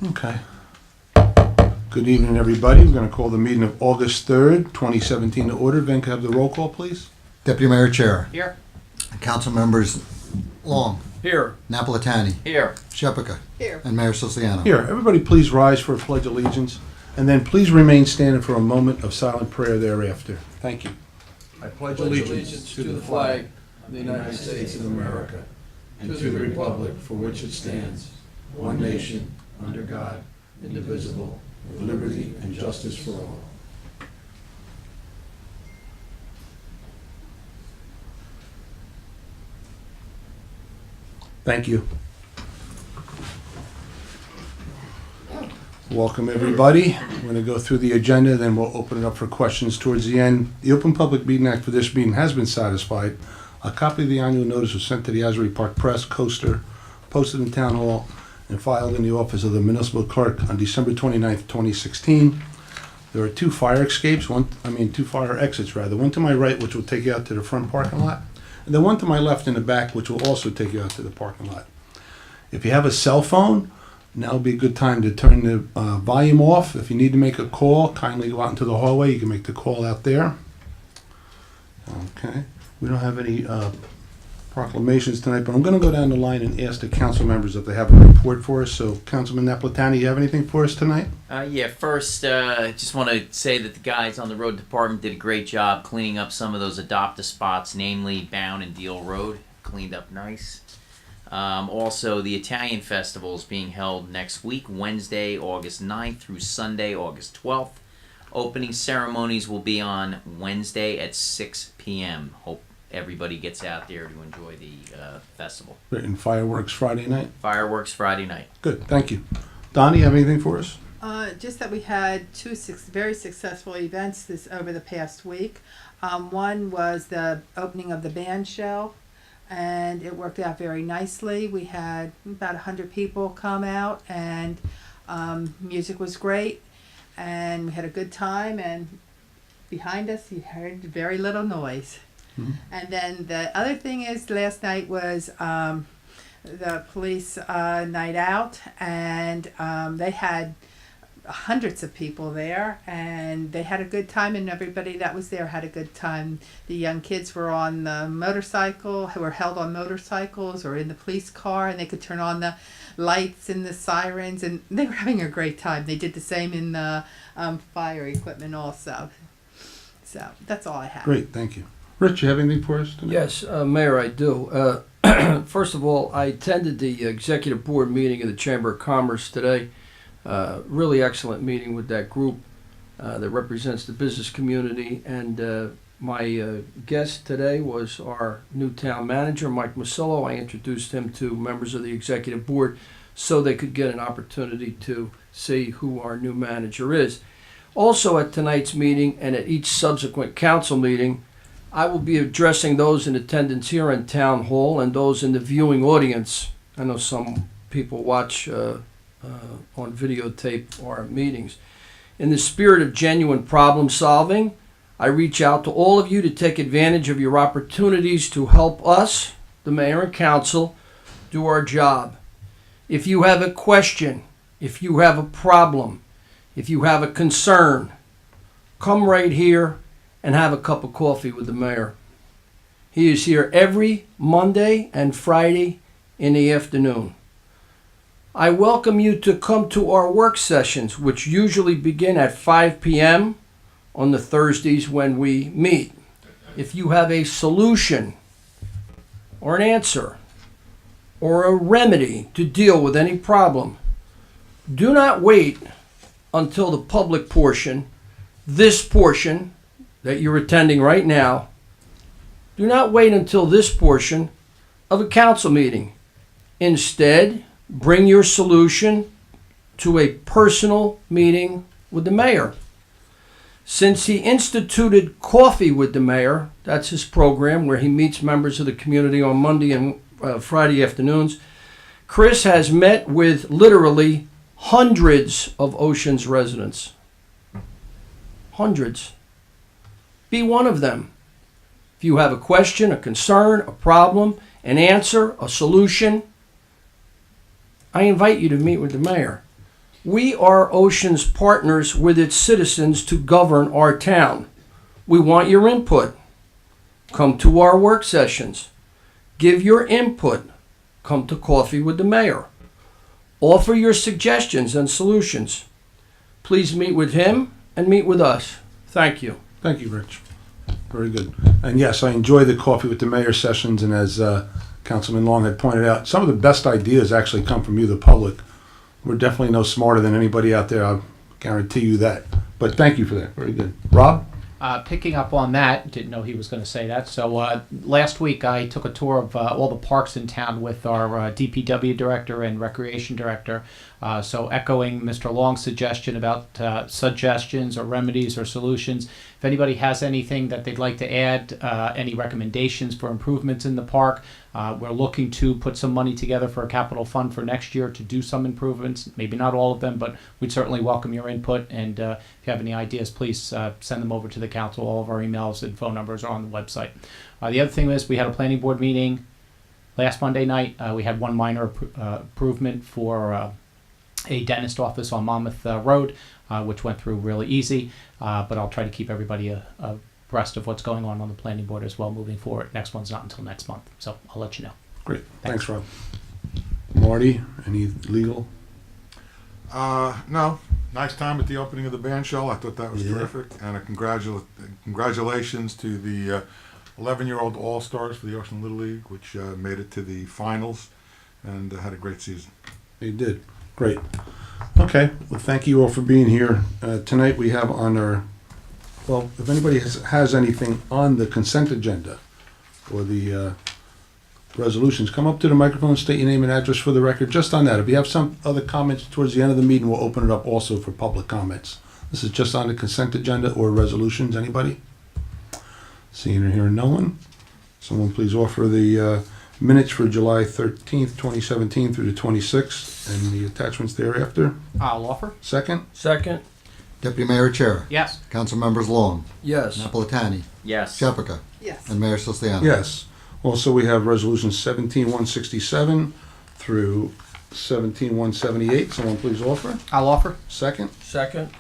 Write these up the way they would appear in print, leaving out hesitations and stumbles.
Okay. Good evening, everybody. We're going to call the meeting of August 3rd, 2017 to order. Vin, can I have the roll call, please? Deputy Mayor Chair. Here. Council members Long, Here. Napolitani, Here. Shephaka, Here. and Mayor Siciliano. Here, everybody please rise for a pledge of allegiance, and then please remain standing for a moment of silent prayer thereafter. Thank you. I pledge allegiance to the flag of the United States of America and to the republic for which it stands, one nation, under God, indivisible, with liberty and justice for all. Thank you. Welcome, everybody. We're going to go through the agenda, then we'll open it up for questions towards the end. The Open Public Meeting Act for this meeting has been satisfied. A copy of the annual notice was sent to the Asbury Park Press, Coaster, posted in Town Hall, and filed in the office of the municipal clerk on December 29th, 2016. There are two fire exits, one rather. One to my right, which will take you out to the front parking lot, and then one to my left in the back, which will also take you out to the parking lot. If you have a cell phone, now would be a good time to turn the volume off. If you need to make a call, kindly go out into the hallway. You can make the call out there. Okay. We don't have any proclamations tonight, but I'm going to go down the line and ask the council members if they have a report for us. So, Councilman Napolitani, you have anything for us tonight? First, just want to say that the guys on the road department did a great job cleaning up some of those adopt-a spots, namely Bound and Deal Road. Cleaned up nice. Also, the Italian Festival is being held next week, Wednesday, August 9th through Sunday, August 12th. Opening ceremonies will be on Wednesday at 6 p.m. Hope everybody gets out there to enjoy the festival. And fireworks Friday night? Fireworks Friday night. Good, thank you. Donnie, you have anything for us? Just that we had two very successful events over the past week. One was the opening of the band shell, and it worked out very nicely. We had about 100 people come out, and music was great, and we had a good time, and behind us you heard very little noise. Mm-hmm. And then the other thing is, last night was the police night out, and they had hundreds of people there, and they had a good time, and everybody that was there had a good time. The young kids were on the motorcycle, who were held on motorcycles or in the police car, and they could turn on the lights and the sirens, and they were having a great time. They did the same in the fire equipment also. So that's all I have. Great, thank you. Rich, you have anything for us tonight? Yes, Mayor, I do. First of all, I attended the executive board meeting of the Chamber of Commerce today. Really excellent meeting with that group that represents the business community. And my guest today was our new town manager, Mike Masillo. I introduced him to members of the executive board so they could get an opportunity to see who our new manager is. Also at tonight's meeting and at each subsequent council meeting, I will be addressing those in attendance here in Town Hall and those in the viewing audience. I know some people watch on videotape our meetings. In the spirit of genuine problem solving, I reach out to all of you to take advantage of your opportunities to help us, the mayor and council, do our job. If you have a question, if you have a problem, if you have a concern, come right here and have a cup of coffee with the mayor. He is here every Monday and Friday in the afternoon. I welcome you to come to our work sessions, which usually begin at 5 p.m. on the Thursdays when we meet. If you have a solution or an answer or a remedy to deal with any problem, do not wait until the public portion, this portion that you're attending right now, do not wait until this portion of a council meeting. Instead, bring your solution to a personal meeting with the mayor. Since he instituted Coffee with the Mayor, that's his program where he meets members of the community on Monday and Friday afternoons, Chris has met with literally hundreds of Oceans residents. Hundreds. Be one of them. If you have a question, a concern, a problem, an answer, a solution, I invite you to meet with the mayor. We are Ocean's partners with its citizens to govern our town. We want your input. Come to our work sessions. Give your input. Come to coffee with the mayor. Offer your suggestions and solutions. Please meet with him and meet with us. Thank you. Thank you, Rich. Very good. And yes, I enjoy the coffee with the mayor sessions, and as Councilman Long had pointed out, some of the best ideas actually come from you, the public. We're definitely no smarter than anybody out there, I'll guarantee you that. But thank you for that. Very good. Rob? Picking up on that, didn't know he was going to say that. So last week I took a tour of all the parks in town with our DPW director and recreation director. So echoing Mr. Long's suggestion about suggestions or remedies or solutions, if anybody has anything that they'd like to add, any recommendations for improvements in the park, we're looking to put some money together for a capital fund for next year to do some improvements. Maybe not all of them, but we'd certainly welcome your input. And if you have any ideas, please send them over to the council. All of our emails and phone numbers are on the website. The other thing is we had a planning board meeting last Monday night. We had one minor improvement for a dentist office on Monmouth Road, which went through really easy. But I'll try to keep everybody abreast of what's going on the planning board as well moving forward. Next one's not until next month, so I'll let you know. Great. Thanks, Rob. Marty, any legal? No. Nice time at the opening of the band shell. I thought that was terrific. And congratulations to the 11-year-old All-Stars for the Ocean Little League, which made it to the finals and had a great season. You did. Great. Okay. Well, thank you all for being here. Tonight we have on our, well, if anybody has anything on the consent agenda or the resolutions, come up to the microphone, state your name and address for the record, just on that. If you have some other comments towards the end of the meeting, we'll open it up also for public comments. This is just on the consent agenda or resolutions. Anybody? Seeing or hearing no one. Someone please offer the minutes for July 13th, 2017 through the 26th and the attachments thereafter. I'll offer. Second? Second? Deputy Mayor Chair. Yes. Council members Long, Yes. Napolitani, Yes. Shepherd, Yes. and Mayor Siciliano. Yes. Also, we have resolutions 17-167 through 17-178. Someone please offer. I'll offer. Second? Second?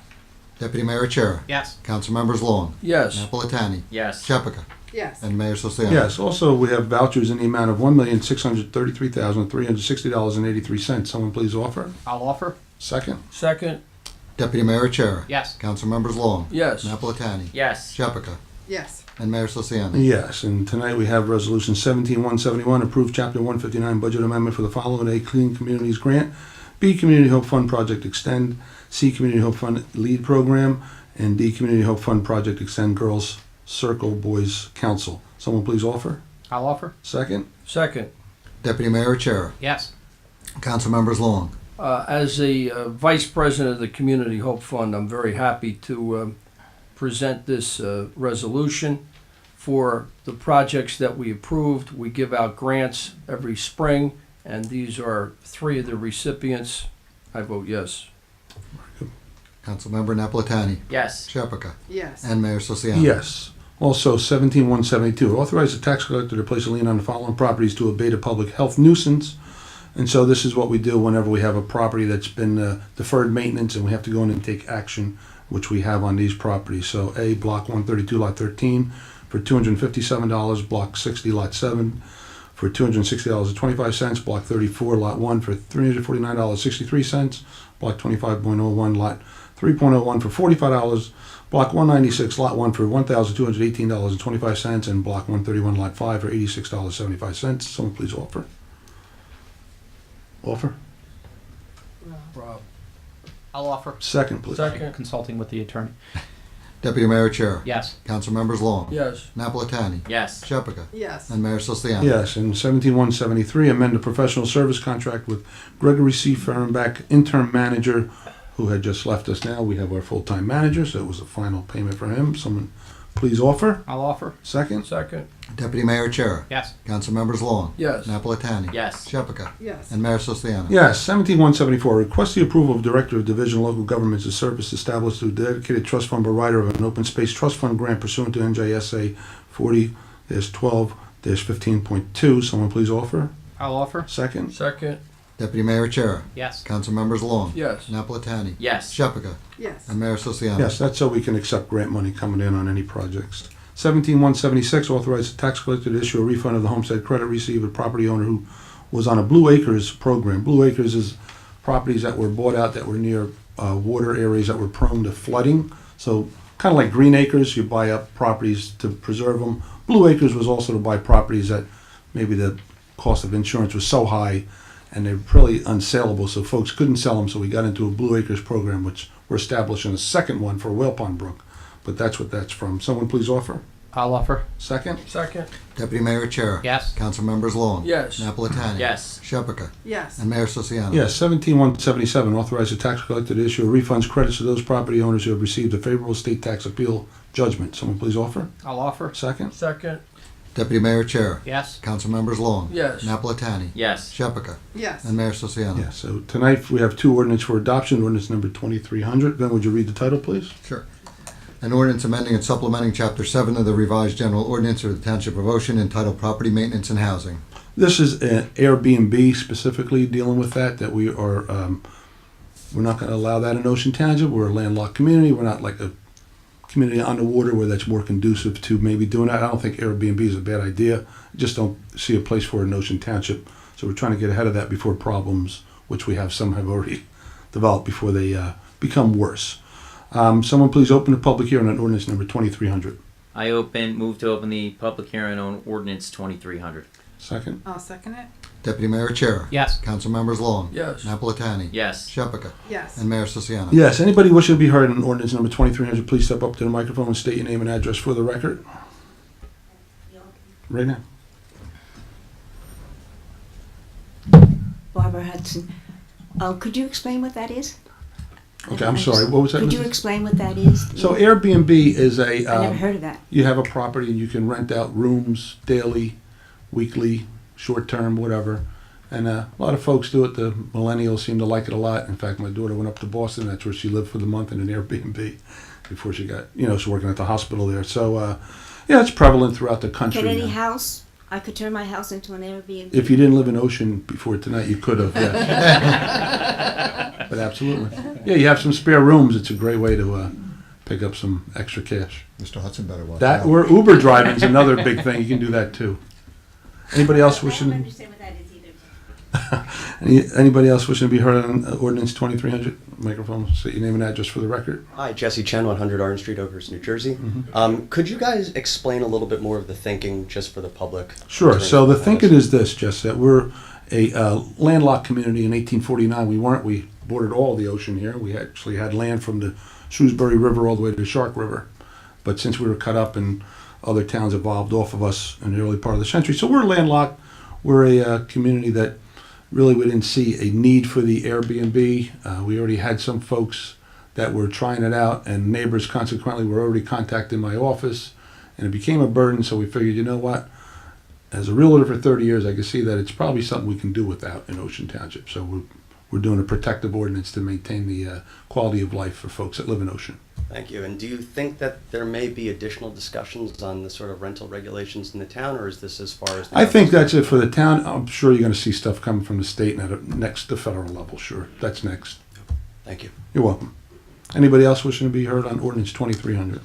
Deputy Mayor Chair. Yes. Council members Long, Yes. Napolitani, Yes. Shepherd, Yes. and Mayor Siciliano. Yes. Also, we have vouchers in the amount of $1,633,360.83. Someone please offer. I'll offer. Second? Second? Deputy Mayor Chair. Yes. Council members Long, Yes. Napolitani, Yes. Shepherd, Yes. and Mayor Siciliano. Yes. And tonight we have resolution 17-171, approve chapter 159 budget amendment for the following: A, Clean Communities Grant; B, Community Hope Fund Project Extend; C, Community Hope Fund Lead Program; and D, Community Hope Fund Project Extend Girls Circle Boys Council. Someone please offer. I'll offer. Second? Second? Deputy Mayor Chair. Yes. Council members Long, As a Vice President of the Community Hope Fund, I'm very happy to present this resolution for the projects that we approved. We give out grants every spring, and these are three of the recipients. I vote yes. Councilmember Napolitani, Yes. Shepherd, Yes. and Mayor Siciliano. Yes. Also, 17-172, authorize the tax collector to place a lien on the following properties to abate a public health nuisance. And so this is what we do whenever we have a property that's been deferred maintenance and we have to go in and take action, which we have on these properties. So A, Block 132, Lot 13 for $257, Block 60, Lot 7 for $260.25, Block 34, Lot 1 for $349.63, Block 25.01, Lot 3.01 for $45, Block 196, Lot 1 for $1,218.25, and Block 131, Lot 5 for $86.75. Someone please offer. Offer? Rob? I'll offer. Second, please. Second? Consulting with the attorney. Deputy Mayor Chair. Yes. Council members Long, Yes. Napolitani, Yes. Shepherd, Yes. and Mayor Siciliano. Yes, and 17-173, amend the professional service contract with Gregory C. Fehrenbach, interim manager, who had just left us now. We have our full-time manager, so it was a final payment for him. Someone please offer. I'll offer. Second? Second? Deputy Mayor Chair. Yes. Council members Long, Yes. Napolitani, Yes. Shepherd, Yes. and Mayor Siciliano. Yes, 17-174, request the approval of Director of Division Local Governments to service established through dedicated trust fund provider of an open space trust fund grant pursuant to NJSA 40-12-15.2. Someone please offer. I'll offer. Second? Second? Deputy Mayor Chair. Yes. Council members Long. Yes. Napolitani. Yes. Shepherd. Yes. And Mayor Sosiano. Yes, that's so we can accept grant money coming in on any projects. 17176, authorize the tax collector to issue a refund of the homestead credit received a property owner who was on a Blue Acres program. Blue Acres is properties that were bought out that were near water areas that were prone to flooding. So kind of like Green Acres, you buy up properties to preserve them. Blue Acres was also to buy properties that maybe the cost of insurance was so high and they're pretty unsaleable, so folks couldn't sell them. So we got into a Blue Acres program, which we're establishing a second one for Whale Pond Brook. But that's what that's from. Someone please offer. I'll offer. Second? Second. Deputy Mayor Chair. Yes. Council members Long. Yes. Napolitani. Yes. Shepherd. Yes. And Mayor Sosiano. Yes, 17177, authorize the tax collector to issue refunds credits to those property owners who have received a favorable state tax appeal judgment. Someone please offer. I'll offer. Second? Second. Deputy Mayor Chair. Yes. Council members Long. Yes. Napolitani. Yes. Shepherd. Yes. And Mayor Sosiano. Yeah, so tonight we have two ordinance for adoption. Ordinance number 2300. Ben, would you read the title, please? Sure. An ordinance amending and supplementing Chapter 7 of the revised general ordinance of the Township of Ocean entitled Property Maintenance and Housing. This is an Airbnb specifically dealing with that we are, we're not going to allow that in Ocean Township. We're a landlocked community. We're not like a community on the water where that's more conducive to maybe doing that. I don't think Airbnb is a bad idea. I just don't see a place for it in Ocean Township. So we're trying to get ahead of that before problems, which we have some have already developed before they become worse. Someone please open the public hearing on ordinance number 2300. Move to open the public hearing on ordinance 2300. Second? I'll second it. Deputy Mayor Chair. Yes. Council members Long. Yes. Napolitani. Yes. Shepherd. Yes. And Mayor Sosiano. Yes, anybody wishing to be heard on ordinance number 2300, please step up to the microphone and state your name and address for the record. Right now. Barbara Hudson. Could you explain what that is? Okay, I'm sorry, what was that? Could you Mrs.? explain what that is? So Airbnb is I never heard of that. you have a property and you can rent out rooms daily, weekly, short-term, whatever. And a lot of folks do it. The millennials seem to like it a lot. In fact, my daughter went up to Boston. That's where she lived for the month in an Airbnb before she got, she's working at the hospital there. So, yeah, it's prevalent throughout the country. Can any now. house, I could turn my house into an Airbnb? If you didn't live in Ocean before tonight, you could have, yeah. But absolutely. Yeah, you have some spare rooms. It's a great way to pick up some extra cash. Mr. Hudson better watch That out. or Uber driving is another big thing. You can do that too. Anybody else I don't wishing? understand what that is either. Anybody else wishing to be heard on ordinance 2300? Microphone. State your name and address for the record. Hi, Jesse Chen, 100 Orange Street, Oakhurst, New Jersey. Could you guys explain a little bit more of the thinking just for the public? Sure. So the thinking is is this, Jess, that we're a landlocked community. In 1849, we weren't. We bordered all the ocean here. We actually had land from the Shrewsbury River all the way to the Shark River. But since we were cut up and other towns evolved off of us in the early part of the century, so we're landlocked. We're a community that really we didn't see a need for the Airbnb. We already had some folks that were trying it out, and neighbors consequently were already contacting my office, and it became a burden. So we figured, you know what? As a realtor for 30 years, I can see that it's probably something we can do without in Ocean Township. So we're doing a protective ordinance to maintain the quality of life for folks that live in Ocean. Thank you. And do you think that there may be additional discussions on the sort of rental regulations in the town, or is this as far as... I think that's it for the town. I'm sure you're going to see stuff coming from the state and at next to federal level. Sure, that's next. Thank you. You're welcome. Anybody else wishing to be heard on ordinance 2300?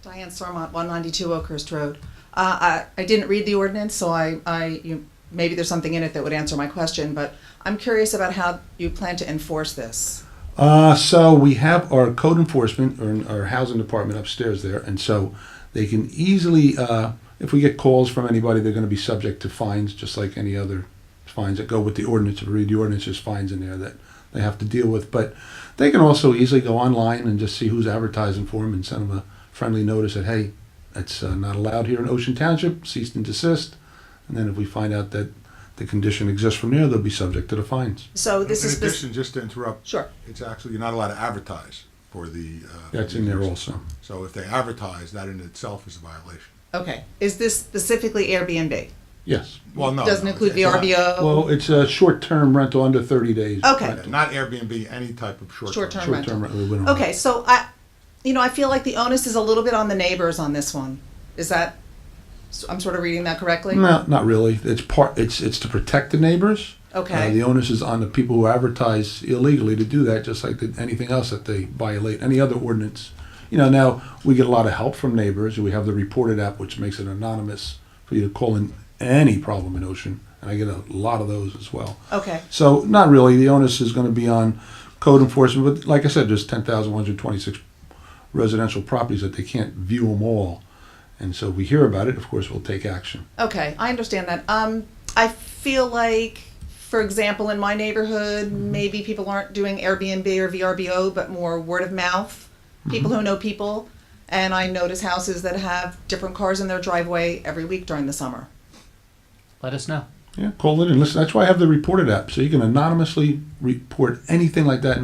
Diane Sormont, 192 Oakhurst Road. I didn't read the ordinance, so maybe there's something in it that would answer my question, but I'm curious about how you plan to enforce this. So we have our code enforcement or our housing department upstairs there, and so they can easily, if we get calls from anybody, they're going to be subject to fines, just like any other fines that go with the ordinance. If you read the ordinance, there's fines in there that they have to deal with. But they can also easily go online and just see who's advertising for them and send them a friendly notice that, hey, that's not allowed here in Ocean Township, cease and desist. And then if we find out that the condition exists from there, they'll be subject to the fines. So this In is... addition, just to interrupt. Sure. It's actually, you're not allowed to advertise for the... That's in there also. So if they advertise, that in itself is a violation. Okay. Is this specifically Airbnb? Yes. Well, no. Doesn't no, include it's not. VRBO? Well, it's a short-term rental under 30 days. Okay. rental. Not Airbnb, any type of short-term. Short-term Short-term rental. we don't- Okay, so I feel like the onus is a little bit on the neighbors on this one. Is that, I'm sort of reading that correctly? No, not really. It's to protect the neighbors. Okay. The onus is on the people who advertise illegally to do that, just like anything else that they violate, any other ordinance. Now we get a lot of help from neighbors. We have the Reported app, which makes it anonymous for you to call in any problem in Ocean, and I get a lot of those as well. Okay. So not really. The onus is going to be on code enforcement, but like I said, there's 10,126 residential properties that they can't view them all, and so if we hear about it, of course, we'll take action. Okay, I understand that. I feel like, for example, in my neighborhood, maybe people aren't doing Airbnb or VRBO, but more word of mouth. People who know people, and I notice houses that have different cars in their driveway every week during the summer. Let us know. Yeah, call in and listen. That's why I have the Reported app, so you can anonymously report anything like that.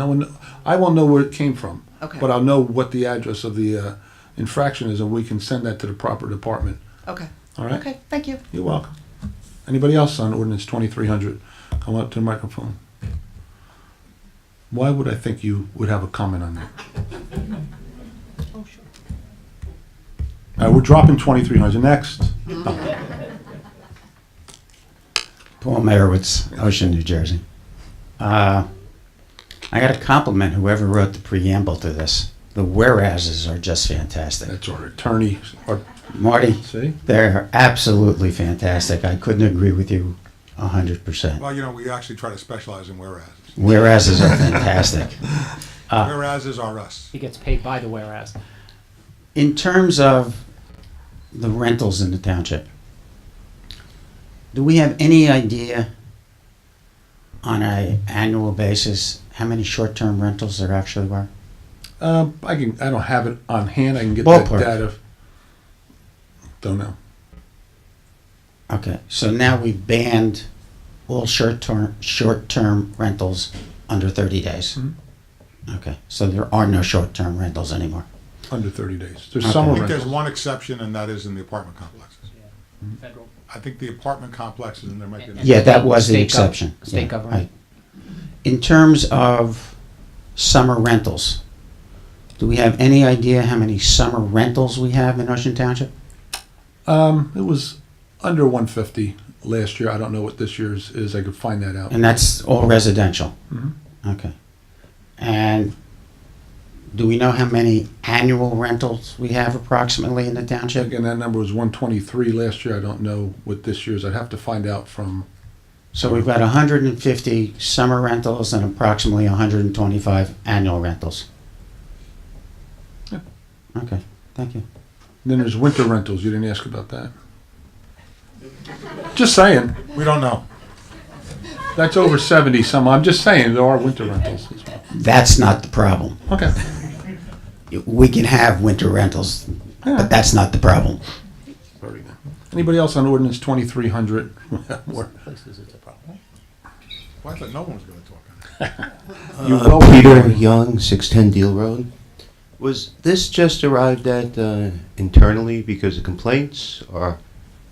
I won't know where it came from, Okay. but I'll know what the address of the infraction is, and we can send that to the proper department. Okay. All right? Okay, thank you. You're welcome. Anybody else on ordinance 2300? Come up to the microphone. Why would I think you would have a comment on that? Oh, sure. All right, we're dropping 2300. Next. No. Paul Meyerowitz, Ocean, New Jersey. I got to compliment whoever wrote the preamble to this. The whereases are just fantastic. That's our attorney. Marty, See? they're absolutely fantastic. I couldn't agree with you 100%. Well, we actually try to specialize in whereases. Whereases are fantastic. Whereases are us. He gets paid by the whereas. In terms of the rentals in the township, do we have any idea on an annual basis how many short-term rentals there actually were? I don't have it on hand. I can get Ballpark. that data. Don't know. Okay, so now we banned all short-term rentals under 30 days. Mhm. Okay, so there are no short-term rentals anymore. Under 30 days. There's Okay. summer I think there's rentals. one exception, and that is in the apartment complexes. Federal. I think the apartment complexes, and there might be another. Yeah, that was the State exception. State Yeah, government. right. In terms of summer rentals, do we have any idea how many summer rentals we have in Ocean Township? It was under 150 last year. I don't know what this year's is. I could find that out. And that's all residential? Mhm. Okay. And do we know how many annual rentals we have approximately in the township? Again, that number was 123 last year. I don't know what this year's. I'd have to find out from. So we've got 150 summer rentals and approximately 125 annual rentals. Yeah. Okay, thank you. Then there's winter rentals. You didn't ask about that. Just saying. We don't know. That's over 70 some. I'm just saying there are winter rentals as well. That's not the problem. Okay. We can have winter rentals, but that's not the problem. Very good. Anybody else on ordinance 2300? More. Places it's a problem. Well, I thought no one was going to talk on it. You will Peter be. Young, 610 Deal Road. Was this just arrived at internally because of complaints, or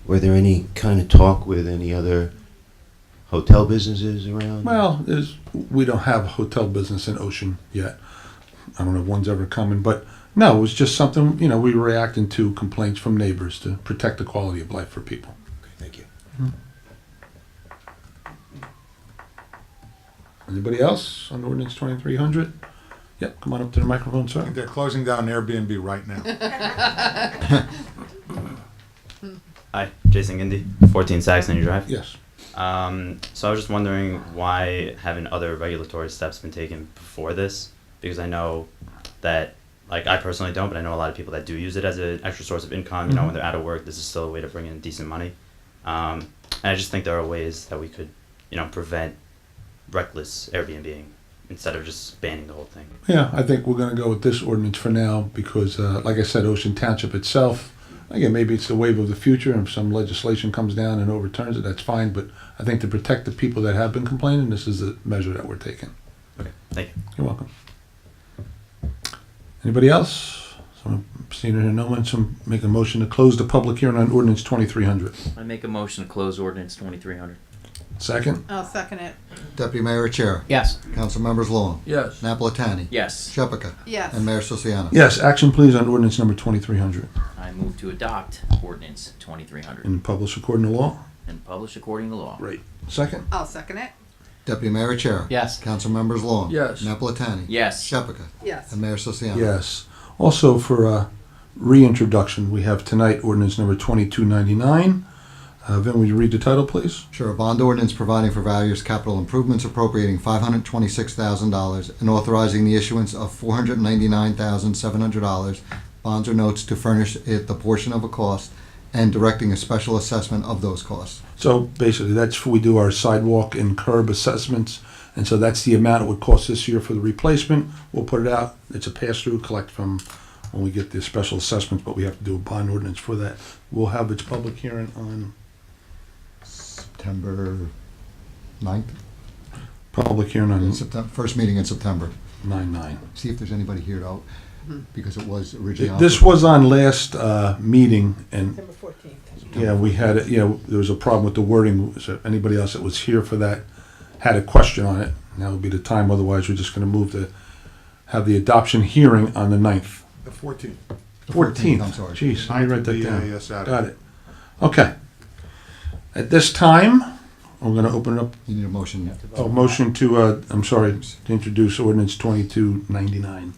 were there any kind of talk with any other hotel businesses around? Well, we don't have hotel business in Ocean yet. I don't know if one's ever coming, but no, it was just something, we were reacting to complaints from neighbors to protect the quality of life for people. Okay, thank you. Anybody else on ordinance 2300? Yep, come on up to the microphone, I sir. think they're closing down Airbnb right now. Hi, Jason Gindy, 14 Saxony Drive. Yes. So I was just wondering, why haven't other regulatory steps been taken before this? Because I know that, I personally don't, but I know a lot of people that do use it as an extra source of income. When they're out of work, this is still a way to bring in decent money. And I just think there are ways that we could, prevent reckless Airbnb instead of just banning the whole thing. Yeah, I think we're going to go with this ordinance for now because, like I said, Ocean Township itself, again, maybe it's the wave of the future, and if some legislation comes down and overturns it, that's fine. But I think to protect the people that have been complaining, this is the measure that we're taking. Okay, thank you. You're welcome. Anybody else? So seeing here, no one, so make a motion to close the public hearing on ordinance 2300. I make a motion to close ordinance 2300. Second? I'll second it. Deputy Mayor Chair. Yes. Council members Long, Yes. Napolitani, Yes. Shepherd, Yes. and Mayor Siciliano. Yes, action please on ordinance number 2300 I move to adopt ordinance 2300 and publish according to law. and publish according to law. Great. Second? I'll second it. Deputy Mayor Chair. Yes. Council members Long, Yes. Napolitani, Yes. Shepherd, Yes. and Mayor Siciliano. Yes. Also for reintroduction, we have tonight ordinance number 2299. Vin, will you read the title, please? Sure, a bond ordinance providing for various capital improvements appropriating $526,000 and authorizing the issuance of $499,700 bonds or notes to furnish it the portion of a cost and directing a special assessment of those costs. So basically, that's we do our sidewalk and curb assessments, and so that's the amount it would cost this year for the replacement. We'll put it out. It's a pass-through, collect from when we get the special assessments, but we have to do a bond ordinance for that. We'll have its public hearing on September 9th, public hearing on first meeting in September. 9/9. See if there's anybody here though, because it was originally. This was on last meeting, and September 14th. yeah, we had it. There was a problem with the wording. So anybody else that was here for that had a question on it. Now would be the time. Otherwise, we're just going to move to have the adoption hearing on the 9th. The 14th. 14th. I'm sorry. Jeez, I write that down. Saturday. Got it. Okay. At this time, we're going to open it up. You need a motion. Oh, motion to, to introduce ordinance 2299.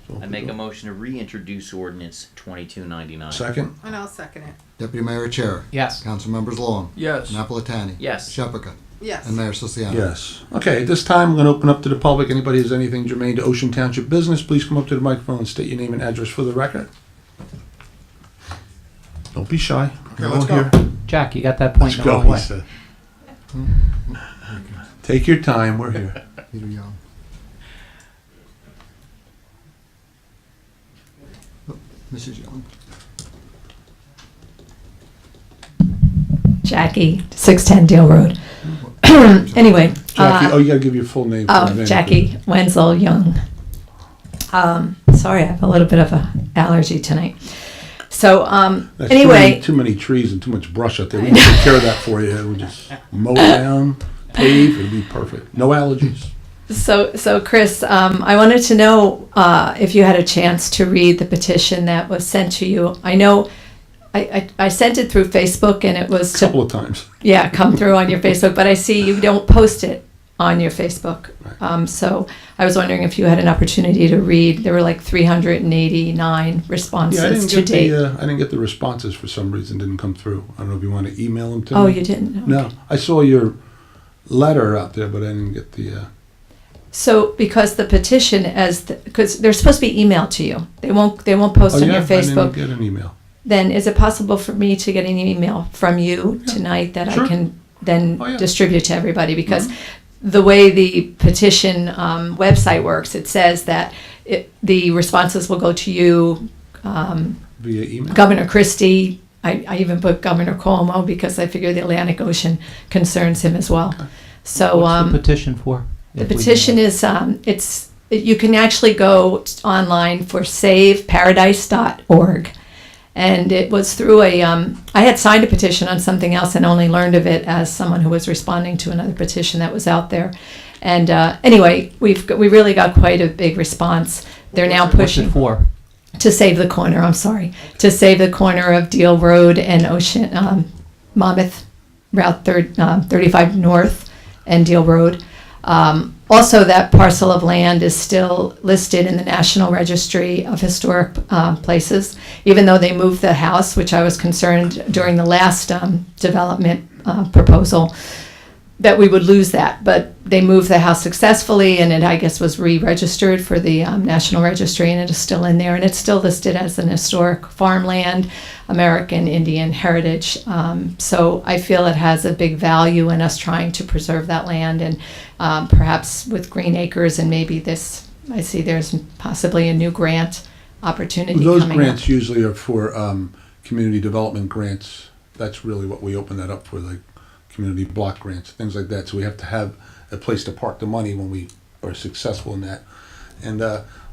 So I make a motion to reintroduce ordinance 2299. Second? And I'll second it. Deputy Mayor Chair. Yes. Council members Long, Yes. Napolitani, Yes. Shepherd, Yes. and Mayor Siciliano. Yes. Okay, at this time, I'm going to open up to the public. Anybody has anything germane to Ocean Township business, please come up to the microphone and state your name and address for the record. Don't be shy. Okay, We're let's all go. here. Jack, you got that point Let's the go, wrong he way. said. Take your time, we're here. Peter Young. Oh, Mrs. Young. Jackie, 610 Dale Road. Anyway. Jackie, you gotta give your full name. for the minute. Jackie Wenzel Young. Sorry, I have a little bit of an allergy tonight. So, That's anyway. too many trees and too much brush out there. We can take care of that for you. We just mow it down, pave, it'll be perfect. No allergies. So Chris, I wanted to know if you had a chance to read the petition that was sent to you. I know I sent it through Facebook and it was A couple of times. Yeah, come through on your Facebook, but I see you don't post it on your Facebook. So I was wondering if you had an opportunity to read. There were like 389 responses Yeah, I didn't to get date. I didn't get the responses for some reason. Didn't come through. I don't know if you want to email them to me. Oh, you didn't? No, I saw your letter out there, but I didn't get the. So because the petition, because they're supposed to be emailed to you, they won't post on your I Facebook. didn't get an email. Then is it possible for me to get an email from you tonight that Sure. I can then Oh, yeah. distribute to everybody? Because the way the petition website works, it says that the responses will go to you, Via email. Governor Christie. I even put Governor Cuomo because I figure the Atlantic Ocean concerns him as well. So What's the petition for? the petition is you can actually go online for saveparadise.org. And it was through I had signed a petition on something else and only learned of it as someone who was responding to another petition that was out there. And anyway, we really got quite a big response. They're now pushing What's it for? to save the corner. I'm sorry, to save the corner of Deal Road and Ocean Monmouth Route 35 North and Deal Road. Also, that parcel of land is still listed in the National Registry of Historic Places, even though they moved the house, which I was concerned during the last development proposal that we would lose that. But they moved the house successfully, and it, I guess, was re-registered for the National Registry, and it is still in there, and it's still listed as an historic farmland, American Indian heritage. So I feel it has a big value in us trying to preserve that land, and perhaps with Green Acres and maybe this, I see there's possibly a new grant opportunity Those coming grants up. usually are for community development grants. That's really what we open that up for, like community block grants, things like that. So we have to have a place to park the money when we are successful in that. And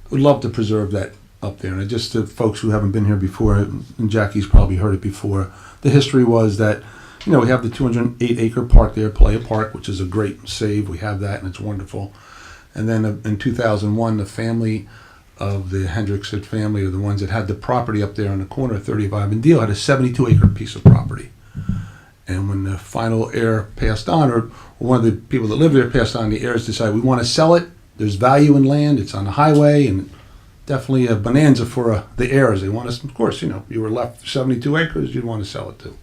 we'd love to preserve that up there. And just to folks who haven't been here before, and Jackie's probably heard it before, the history was that we have the 208-acre park there, Playa Park, which is a great save. We have that, and it's wonderful. And then in 2001, the family of the Hendrickson family, are the ones that had the property up there on the corner of 35 and Deal, had a 72-acre piece of property. And when the final heir passed on, or one of the people that lived there passed on, the heirs decided, we want to sell it. There's value in land. It's on the highway, and definitely a bonanza for the heirs. They want to, of course, you were left 72 acres, you'd want to sell it to.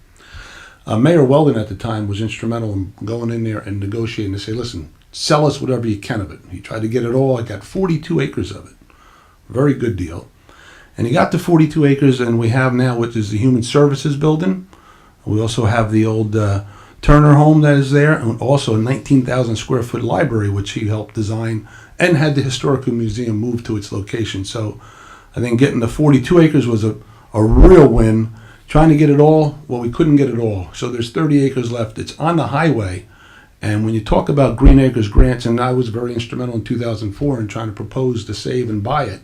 Mayor Weldon at the time was instrumental in going in there and negotiating to say, listen, sell us whatever you can of it. He tried to get it all. I got 42 acres of it. Very good deal. And he got the 42 acres, and we have now, which is the Human Services Building. We also have the old Turner home that is there, and also a 19,000 square foot library, which he helped design, and had the Historical Museum move to its location. So I think getting the 42 acres was a real win. Trying to get it all, well, we couldn't get it all. So there's 30 acres left. It's on the highway. And when you talk about Green Acres grants, and I was very instrumental in 2004 in trying to propose to save and buy it.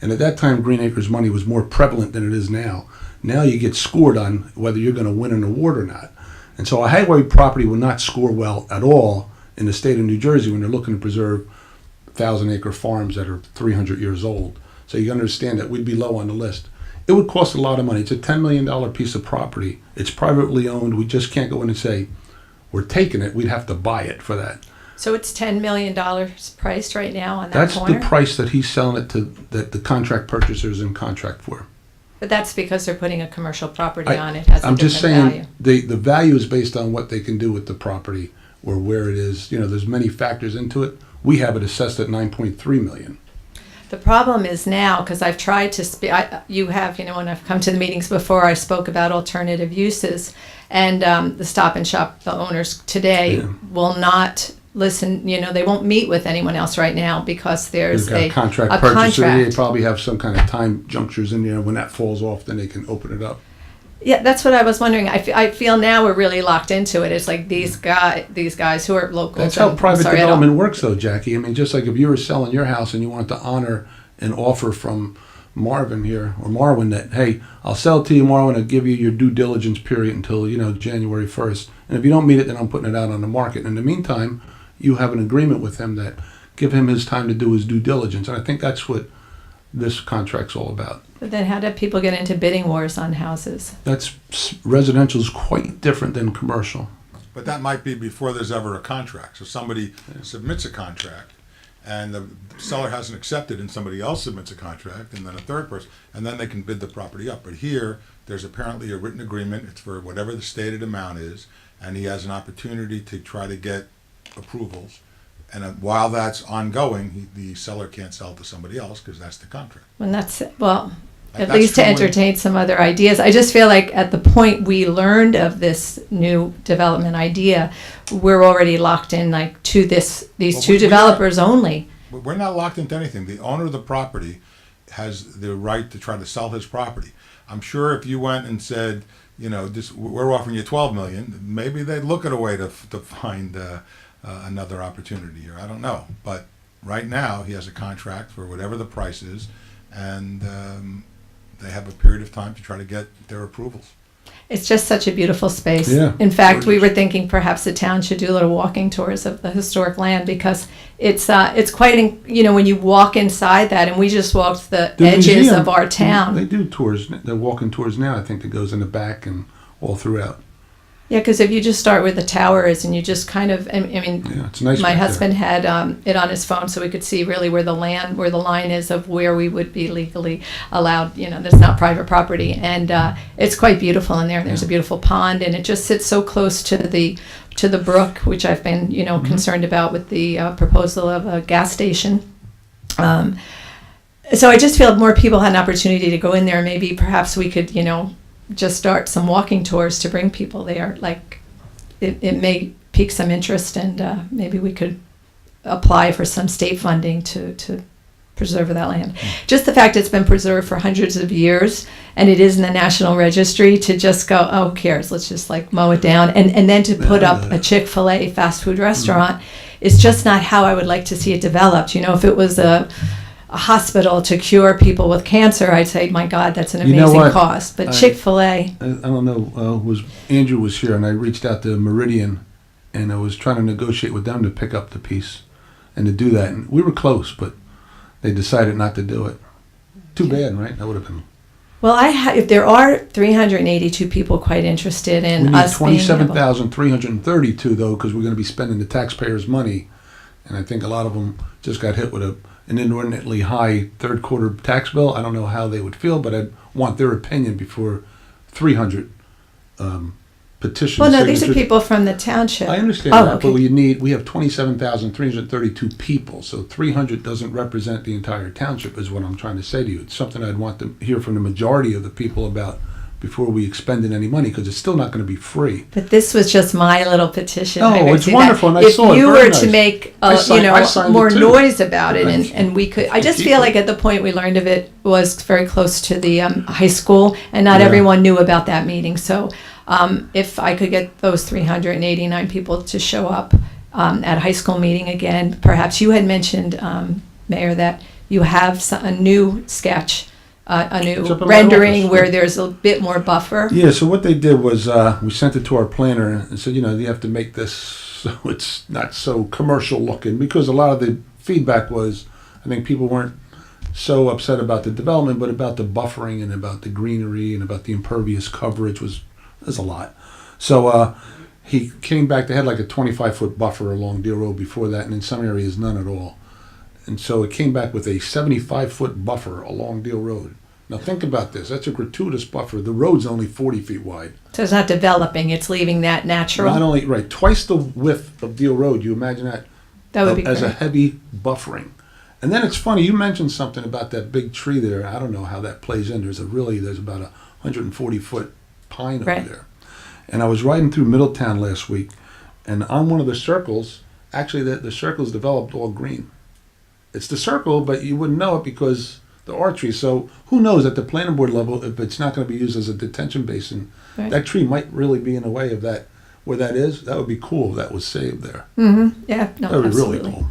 And at that time, Green Acres money was more prevalent than it is now. Now you get scored on whether you're going to win an award or not. And so a highway property will not score well at all in the state of New Jersey when they're looking to preserve 1,000-acre farms that are 300 years old. So you understand that we'd be low on the list. It would cost a lot of money. It's a $10 million piece of property. It's privately owned. We just can't go in and say, we're taking it. We'd have to buy it for that. So it's $10 million priced right now on that That's corner? the price that he's selling it to, that the contract purchaser's in contract for. But that's because they're putting a commercial property I- on it. Has I'm a just different saying, value. the value is based on what they can do with the property or where it is. There's many factors into it. We have it assessed at $9.3 million. The problem is now, because I've tried to speak, you have, when I've come to the meetings before, I spoke about alternative uses. And the Stop and Shop, the owners today will not listen, they won't meet with anyone else right now because there's They've got a contract a purchaser. They contract. probably have some kind of time junctures in there. When that falls off, then they can open it up. Yeah, that's what I was wondering. I feel now we're really locked into it. It's like these guys who are locals. That's how and- private sorry, I don't- development works, though, Jackie. I mean, just like if you were selling your house and you wanted to honor an offer from Marvin here, or Marwin, that, hey, I'll sell it to you, Marwin, I'll give you your due diligence period until, January 1st. And if you don't meet it, then I'm putting it out on the market. And in the meantime, you have an agreement with him that give him his time to do his due diligence. And I think that's what this contract's all about. But then how do people get into bidding wars on houses? Residential is quite different than commercial. But that might be before there's ever a contract. So somebody submits a contract, and the seller hasn't accepted, and somebody else submits a contract, and then a third person, and then they can bid the property up. But here, there's apparently a written agreement. It's for whatever the stated amount is, and he has an opportunity to try to get approvals. And while that's ongoing, the seller can't sell it to somebody else because that's the contract. And at That's least to true when- entertain some other ideas. I just feel like at the point we learned of this new development idea, we're already locked in to these Well, two we are- developers only. We're not locked into anything. The owner of the property has the right to try to sell his property. I'm sure if you went and said, we're offering you $12 million, maybe they'd look at a way to find another opportunity here. I don't know. But right now, he has a contract for whatever the price is, and they have a period of time to try to get their approvals. It's just such a beautiful space. Yeah, In fact, we gorgeous. were thinking perhaps the town should do little walking tours of the historic land because it's quite, when you walk inside that, and we just walked the edges museum, of our town. They do tours. They're walking tours now, I think, that goes in the back and all throughout. Yeah, because if you just start where the tower is and you just kind of, I mean, Yeah, it's nice. my back there. husband had it on his phone so we could see really where the line is of where we would be legally allowed, that's not private property. And it's quite beautiful in there. And there's a beautiful pond, and it just sits so close to the brook, which I've been, concerned about with the proposal of a gas station. So I just feel more people had an opportunity to go in there. Maybe perhaps we could, just start some walking tours to bring people there. It may pique some interest, and maybe we could apply for some state funding to preserve that land. Just the fact it's been preserved for hundreds of years and it is in the National Registry, to just go, oh, who cares? Let's just mow it down. And then to put up a Chick-fil-A fast food restaurant is just not how I would like to see it developed. If it was a a hospital to cure people with cancer, I'd say, my God, that's an You know amazing what? cost. But I- Chick-fil-A, I don't know, Andrew was here, and I reached out to Meridian, and I was trying to negotiate with them to pick up the piece and to do that. And we were close, but they decided not to do it. Too bad, right? That would have been. well, if there are 382 people quite interested We in need us being able. 27,332 though, because we're going to be spending the taxpayers' money, and I think a lot of them just got hit with an inordinately high third quarter tax bill. I don't know how they would feel, but I'd want their opinion before 300 petitions. Well, no, these are signatures. people from the township. I understand Oh, that, okay. but we have 27,332 people, so 300 doesn't represent the entire township, is what I'm trying to say to you. It's something I'd want to hear from the majority of the people about before we expended any money, because it's still not going to be free. But this was just my little petition. No, I would it's say wonderful, and I if saw it. you Very were to nice. make, I signed it more too. noise about it, Thank you. and we could, I just Keep feel it. like at the point we learned of it was very close to the high school, and not Yeah. everyone knew about that meeting. So if I could get those 389 people to show up at a high school meeting again, perhaps you had mentioned, Mayor, that you have a new sketch, a It's new up in my rendering office. where there's a bit more buffer. Yeah, so what they did was we sent it to our planner and said, you have to make this so it's not so commercial looking, because a lot of the feedback was, I think people weren't so upset about the development, but about the buffering and about the greenery and about the impervious coverage was a lot. So he came back, they had like a 25-foot buffer along Deer Road before that, and in some areas none at all. And so it came back with a 75-foot buffer along Deal Road. Now think about this. That's a gratuitous buffer. The road's only 40 feet wide. So it's not developing, it's leaving that natural. Not only, right, twice the width of Deal Road. You imagine that, That would be as a great. heavy buffering. And then it's funny, you mentioned something about that big tree there. I don't know how that plays in. There's about a 140-foot pine over Right. there. And I was riding through Middletown last week, and on one of the circles, actually the circle's developed all green. It's the circle, but you wouldn't know it because the archery. So who knows at the planning board level if it's not going to be used as a detention basin. Right. That tree might really be in the way of that, where that is. That would be cool if that was saved there. Yeah, no, That would be absolutely. really cool.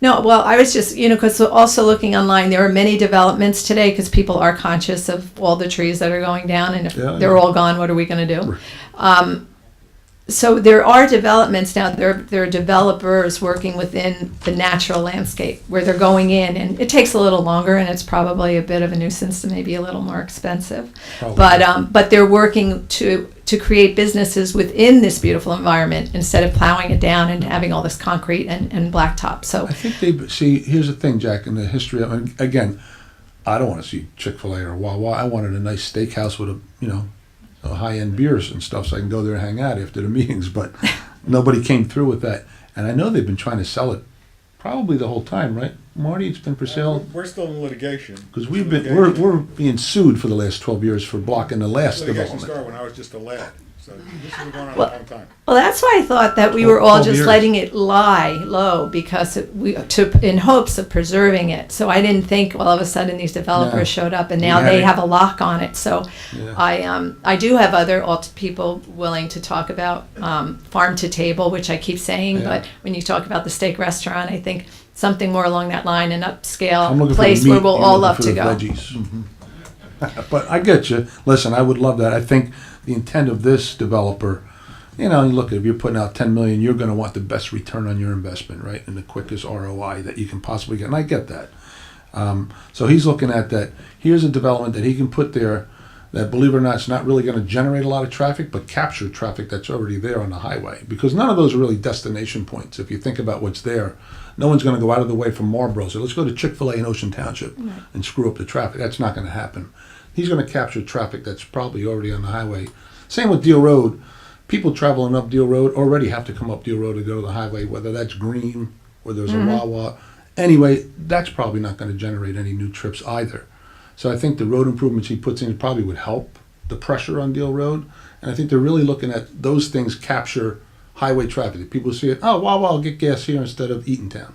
No, well, I was just, because also looking online, there are many developments today because people are conscious of all the trees that are going down, and if Yeah, they're yeah. all gone, what are we going to do? So there are developments now. There are developers working within the natural landscape where they're going in, and it takes a little longer, and it's probably a bit of a nuisance and maybe a little more expensive. Probably. But they're working to create businesses within this beautiful environment instead of plowing it down and having all this concrete and blacktop. So I think here's the thing, Jack, in the history of, and again, I don't want to see Chick-fil-A or Wawa. I wanted a nice steakhouse with high-end beers and stuff so I can go there and hang out after the meetings, but nobody came through with that. And I know they've been trying to sell it probably the whole time, right? Marty, it's been for sale? We're still in litigation. Because we're being sued for the last 12 years for blocking the last Litigation development. started when I was just a lad, so this has been going on a Well- long time. Well, that's why I thought that we were all 12 just years. letting it lie low because in hopes of preserving it. So I didn't think all of a sudden these developers No. showed up and now We had they it. have a lock on it. So Yeah. I do have other people willing to talk about farm to table, which I keep saying. Yeah. But when you talk about the steak restaurant, I think something more along that line, an I'm upscale looking place for the where meat, we'll you're all looking love for to the go. veggies. But I get you. Listen, I would love that. I think the intent of this developer, look, if you're putting out $10 million, you're going to want the best return on your investment, right? And the quickest ROI that you can possibly get. And I get that. So he's looking at that. Here's a development that he can put there that, believe it or not, it's not really going to generate a lot of traffic, but capture traffic that's already there on the highway. Because none of those are really destination points. If you think about what's there, no one's going to go out of the way from Marlboro. So let's go to Chick-fil-A in Ocean Township and screw up the traffic. That's not going to happen. He's going to capture traffic that's probably already on the highway. Same with Deal Road. People traveling up Deal Road already have to come up Deal Road to go to the highway, whether that's green or there's a Wawa. Anyway, that's probably not going to generate any new trips either. So I think the road improvements he puts in probably would help the pressure on Deal Road. And I think they're really looking at those things capture highway traffic. If people see it, oh, Wawa, I'll get gas here instead of Eatontown.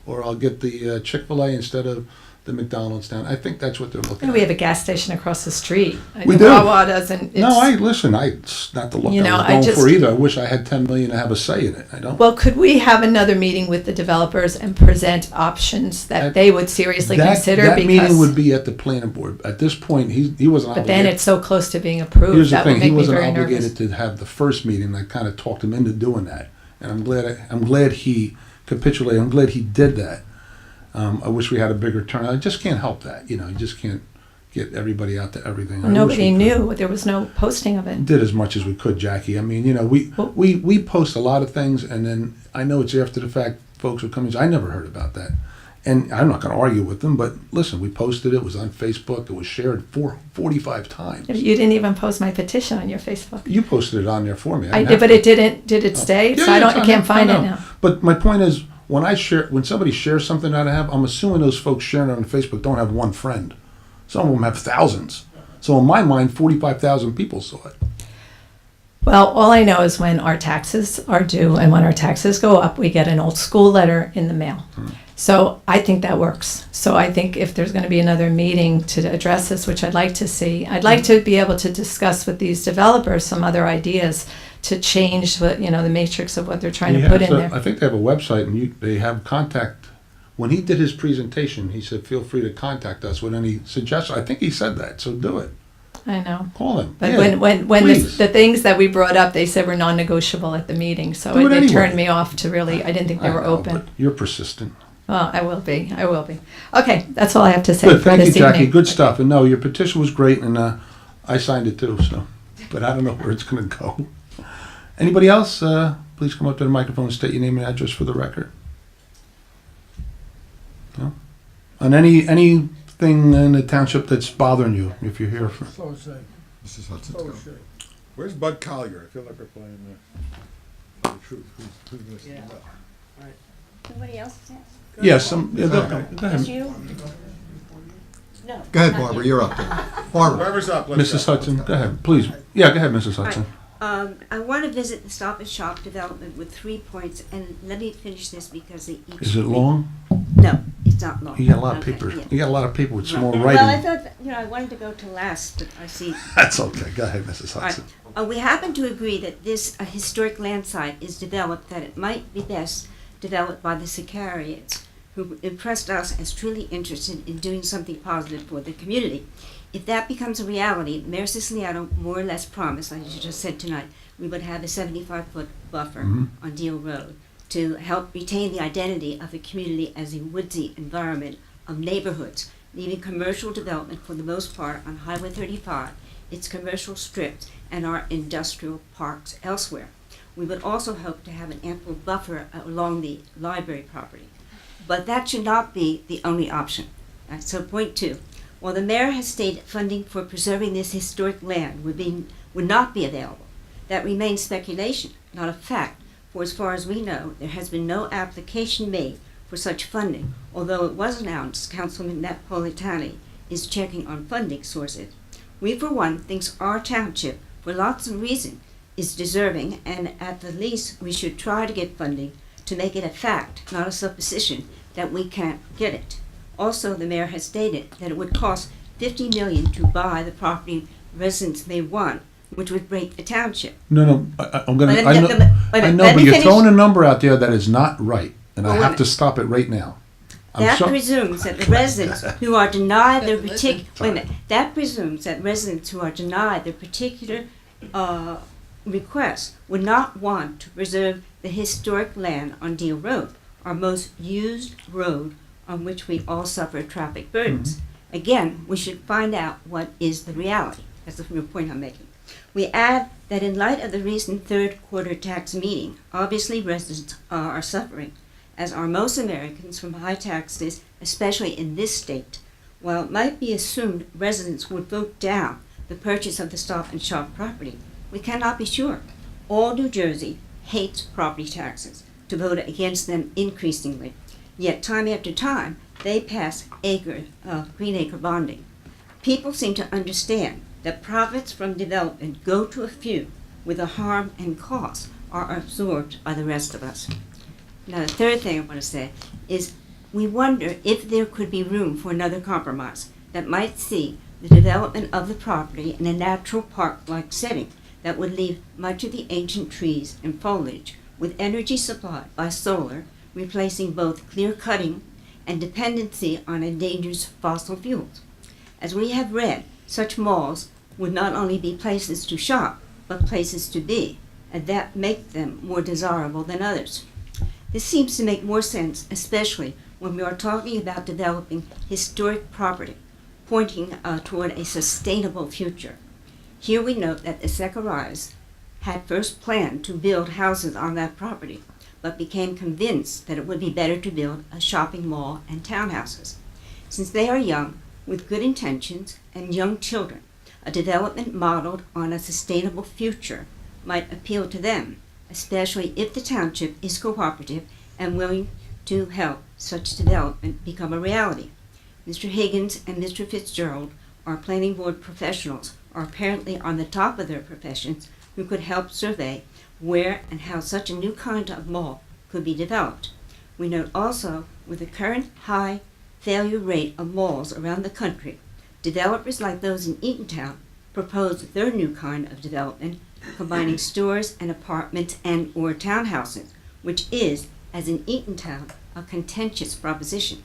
Or I'll get the Chick-fil-A instead of the McDonald's down. I think that's what they're looking And at. we have a gas station across the street. We The do. Wawa doesn't. No, it's- it's not the look You know, I was I going for just- either. I wish I had 10 million to have a say in it. I don't. Well, could we have another meeting with the developers and present options that they would seriously consider? That meeting Because, would be at the planning board. At this point, he wasn't but then obligated. it's so close to being approved. Here's the That thing, would he make me wasn't very nervous. obligated to have the first meeting. I kind of talked him into doing that. And I'm glad he capitulated. I'm glad he did that. I wish we had a bigger turnout. I just can't help that. You just can't get everybody out to everything. I wish Nobody we could. knew. There was no posting of it. Did as much as we could, Jackie. I mean, we post a lot of things, and then I know it's after the fact folks will come and say, I never heard about that. And I'm not going to argue with them, but listen, we posted it. It was on Facebook. It was shared 45 times. You didn't even post my petition on your Facebook. You posted it on there for me. I didn't did, have but to. it didn't. Did it stay? Yeah, So yeah, I can't find I it know. now. But my point is, when somebody shares something that I have, I'm assuming those folks sharing it on Facebook don't have one friend. Some of them have thousands. So in my mind, 45,000 people saw it. Well, all I know is when our taxes are due and when our taxes go up, we get an old school letter in the mail. So I think that works. So I think if there's going to be another meeting to address this, which I'd like to see, I'd like to be able to discuss with these developers some other ideas to change what, the matrix of what they're trying to put in there. I think they have a website, and they have contact. When he did his presentation, he said, feel free to contact us with any suggestions. I think he said that, so do it. I know. Call him. But Yeah, when please. the things that we brought up, they said were non-negotiable at the meeting. So Do it it anyway. turned me off to really, I didn't think they I were know, open. but you're persistent. Well, I will be. Okay, that's all I have to say Good, for thank you, this Jackie. evening. Good stuff. And no, your petition was great, and I signed it too. So, but I don't know where it's going to go. Anybody else? Please come up to the microphone and state your name and address for the record. No. On anything in the township that's bothering you, if you're here for. Mrs. Hudson's go. Where's Bud Collier? I feel like we're playing the truth. Who's going to stand up? Somebody else? Yes. Go Just ahead. you? No. Go ahead, Barbara, you're up there. Barbara. Whoever's up, let's Mrs. go. Hudson, go ahead, please. Yeah, go ahead, Mrs. Hudson. I want to visit the Stop and Shop development with 3 points, and let me finish this because they each. Is it long? No, it's not long. You got a lot of Okay, paper. yeah. You got a lot of paper with small Well, writing. I thought, I wanted to go to last, but I see. That's okay. Go ahead, Mrs. All right. Hudson. We happen to agree that this historic land site is developed, that it might be best developed by the Sicarians, who impressed us as truly interested in doing something positive for the community. If that becomes a reality, Mayor Siciliano more or less promised, as you just said tonight, we would have a 75-foot buffer on Deal Road to help retain the identity of the community as a woodsy environment of neighborhoods, leaving commercial development for the most part on Highway 35, its commercial strips, and our industrial parks elsewhere. We would also hope to have an ample buffer along the library property. But that should not be the only option. So point 2, while the mayor has stated funding for preserving this historic land would not be available, that remains speculation, not a fact, for as far as we know, there has been no application made for such funding, although it was announced Councilman Napolitani is checking on funding sources. We, for one, thinks our township, for lots of reasons, is deserving, and at the least, we should try to get funding to make it a fact, not a supposition, that we can't get it. Also, the mayor has stated that it would cost $50 million to buy the property residents may want, which would break the township. No, I'm gonna. Wait a I minute, know, wait a I minute, know, let but me you're finish. throwing a number out there that is not right, and Well, I wait a have to minute. stop it right now. That presumes that the residents who are denied their that presumes that residents who are denied their particular request would not want to preserve the historic land on Deal Road, our most used road on which we all suffer traffic burdens. Again, we should find out what is the reality. That's the real point I'm making. We add that in light of the recent third quarter tax meeting, obviously residents are suffering, as are most Americans, from high taxes, especially in this state. While it might be assumed residents would vote down the purchase of the Stop and Shop property, we cannot be sure. All New Jersey hates property taxes, to vote against them increasingly. Yet time after time, they pass green acre bonding. People seem to understand that profits from development go to a few, where the harm and costs are absorbed by the rest of us. Now, the third thing I want to say is We wonder if there could be room for another compromise that might see the development of the property in a natural park-like setting that would leave much of the ancient trees and foliage with energy supplied by solar, replacing both clear cutting and dependency on endangered fossil fuels. As we have read, such malls would not only be places to shop, but places to be, and that make them more desirable than others. This seems to make more sense, especially when we are talking about developing historic property, pointing toward a sustainable future. Here we note that the Zacharias had first planned to build houses on that property, but became convinced that it would be better to build a shopping mall and townhouses. Since they are young, with good intentions, and young children, a development modeled on a sustainable future might appeal to them, especially if the township is cooperative and willing to help such development become a reality. Mr. Higgins and Mr. Fitzgerald, our planning board professionals, are apparently on the top of their professions who could help survey where and how such a new kind of mall could be developed. We note also, with the current high failure rate of malls around the country, developers like those in Eatontown proposed their new kind of development, combining stores and apartments and or townhouses, which is, as in Eatontown, a contentious proposition.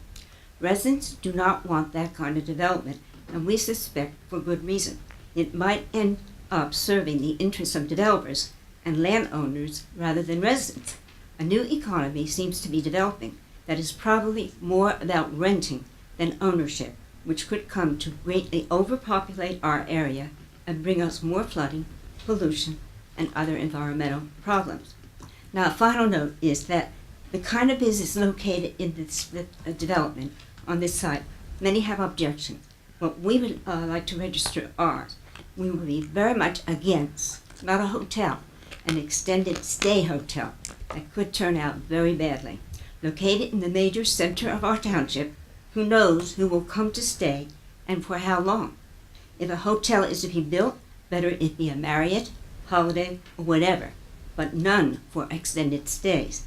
Residents do not want that kind of development, and we suspect for good reason. It might end up serving the interests of developers and landowners rather than residents. A new economy seems to be developing that is probably more about renting than ownership, which could come to greatly overpopulate our area and bring us more flooding, pollution, and other environmental problems. Now, a final note is that the kind of business located in this development on this site, many have objections. What we would like to register ours. We would be very much against, not a hotel, an extended stay hotel that could turn out very badly. Located in the major center of our township, who knows who will come to stay and for how long? If a hotel is to be built, better it be a Marriott, Holiday, or whatever, but none for extended stays.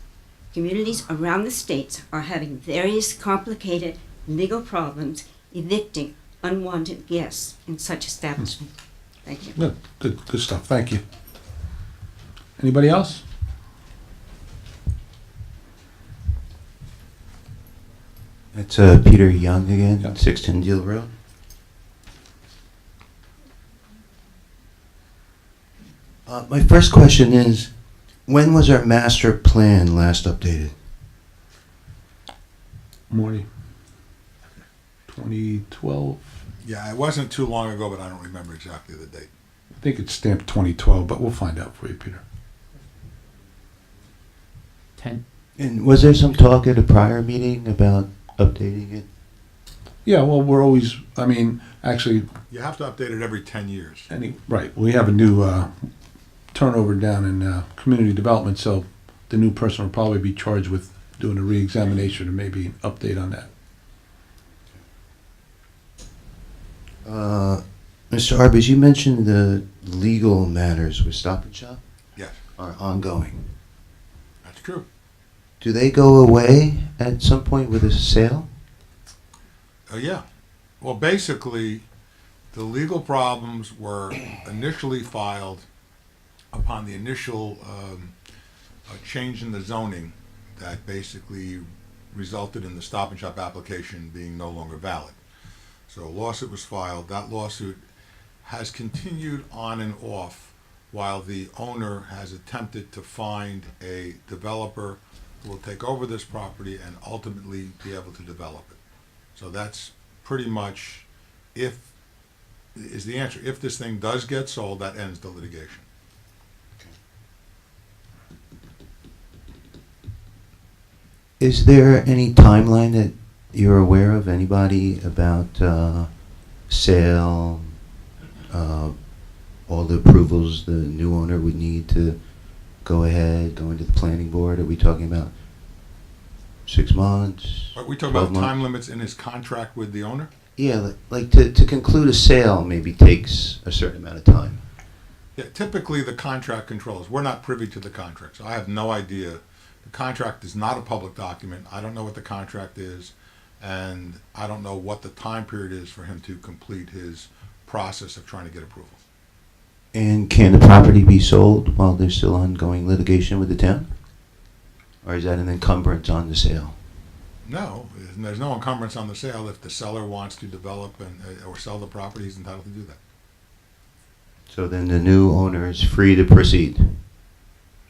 Communities around the states are having various complicated legal problems evicting unwanted guests in such establishments. Thank you. Good stuff. Thank you. Anybody else? That's Peter Young again, Yeah. 610 Deal Road. My first question is, when was our master plan last updated? Morty. 2012. Yeah, it wasn't too long ago, but I don't remember exactly the date. I think it's stamped 2012, but we'll find out for you, Peter. 10. And was there some talk at a prior meeting about updating it? Yeah, well, we're always, I mean, actually, You have to update it every 10 years. right, we have a new turnover down in community development, so the new person will probably be charged with doing a re-examination or maybe an update on that. Mr. Arbus, you mentioned the legal matters with Stop and Shop Yes, are ongoing. that's true. Do they go away at some point with a sale? Yeah. Well, basically, the legal problems were initially filed upon the initial change in the zoning that basically resulted in the Stop and Shop application being no longer valid. So a lawsuit was filed. That lawsuit has continued on and off while the owner has attempted to find a developer who will take over this property and ultimately be able to develop it. So that's pretty much, is the answer. If this thing does get sold, that ends the litigation. Is there any timeline that you're aware of, anybody, about sale, all the approvals the new owner would need to go ahead, go into the planning board? Are we talking about 6 months? Are we talking 12 about months? time limits in his contract with the owner? Yeah, like to conclude a sale maybe takes a certain amount of time. Yeah, typically the contract controls. We're not privy to the contract, so I have no idea The contract is not a public document. I don't know what the contract is, and I don't know what the time period is for him to complete his process of trying to get approval. And can the property be sold while there's still ongoing litigation with the town? Or is that an encumbrance on the sale? No, there's no encumbrance on the sale. If the seller wants to develop or sell the property, he's entitled to do that. So then the new owner is free to proceed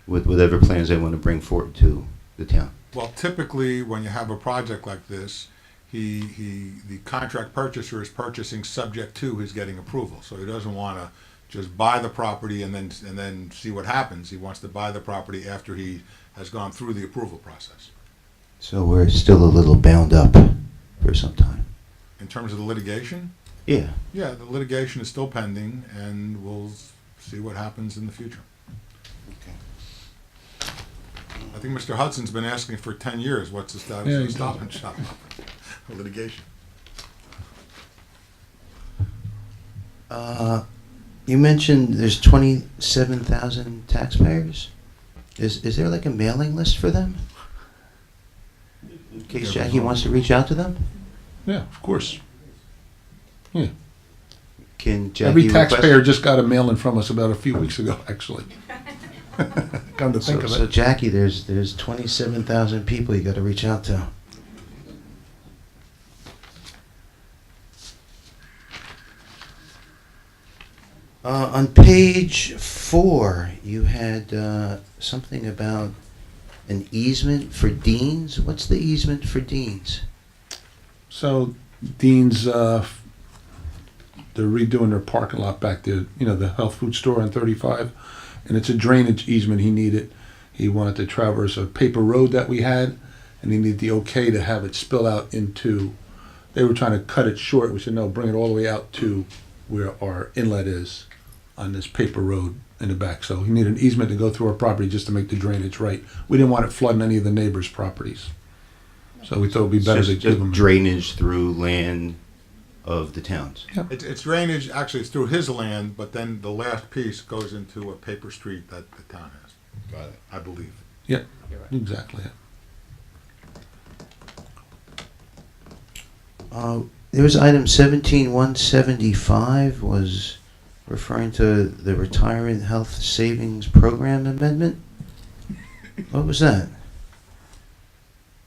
with whatever plans they want to bring forward to the town. Well, typically, when you have a project like this, the contract purchaser is purchasing subject to his getting approval. So he doesn't want to just buy the property and then see what happens. He wants to buy the property after he has gone through the approval process. So we're still a little bound up for some time. In terms of the litigation, Yeah. yeah, the litigation is still pending, and we'll see what happens in the future. I think Mr. Hudson's been asking for 10 years, what's the status of the Stop and Shop litigation? You mentioned there's 27,000 taxpayers. Is there like a mailing list for them? In case Jackie wants to reach out to them? Yeah, of course. Yeah. Can Jackie Every request- taxpayer just got a mailing from us about a few weeks ago, actually. Come to think of So it. Jackie, there's 27,000 people you got to reach out to. On page 4, you had something about an easement for Dean's. What's the easement for Dean's? So Dean's, they're redoing their parking lot back there, you know, the health food store on 35. And it's a drainage easement he needed. He wanted to traverse a paper road that we had, and he needed the okay to have it spill out into, they were trying to cut it short. We said, no, bring it all the way out to where our inlet is on this paper road in the back. So he needed an easement to go through our property just to make the drainage right. We didn't want it flooding any of the neighbors' properties. So we thought it'd be better to Just give him. drainage through land of the towns. It's drainage, actually, it's through his land, but then the last piece goes into a paper street that the town has. Got it. I believe. Yeah, exactly. There was item 17-175 was referring to the Retirement Health Savings Program amendment. What was that?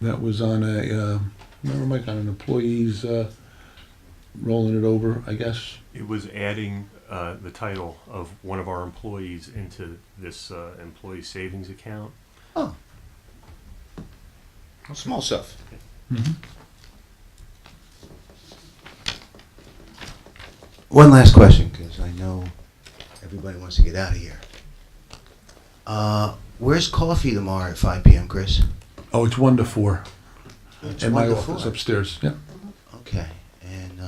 That was on a, remember Mike, on an employee's, rolling it over, I guess. It was adding the title of one of our employees into this employee savings account. Oh. Small stuff. Mm-hmm. One last question, because I know everybody wants to get out of here. Where's coffee tomorrow at 5 p.m., Chris? Oh, it's 1 to 4. It's In 1 my to office 4. upstairs, yeah. Okay, and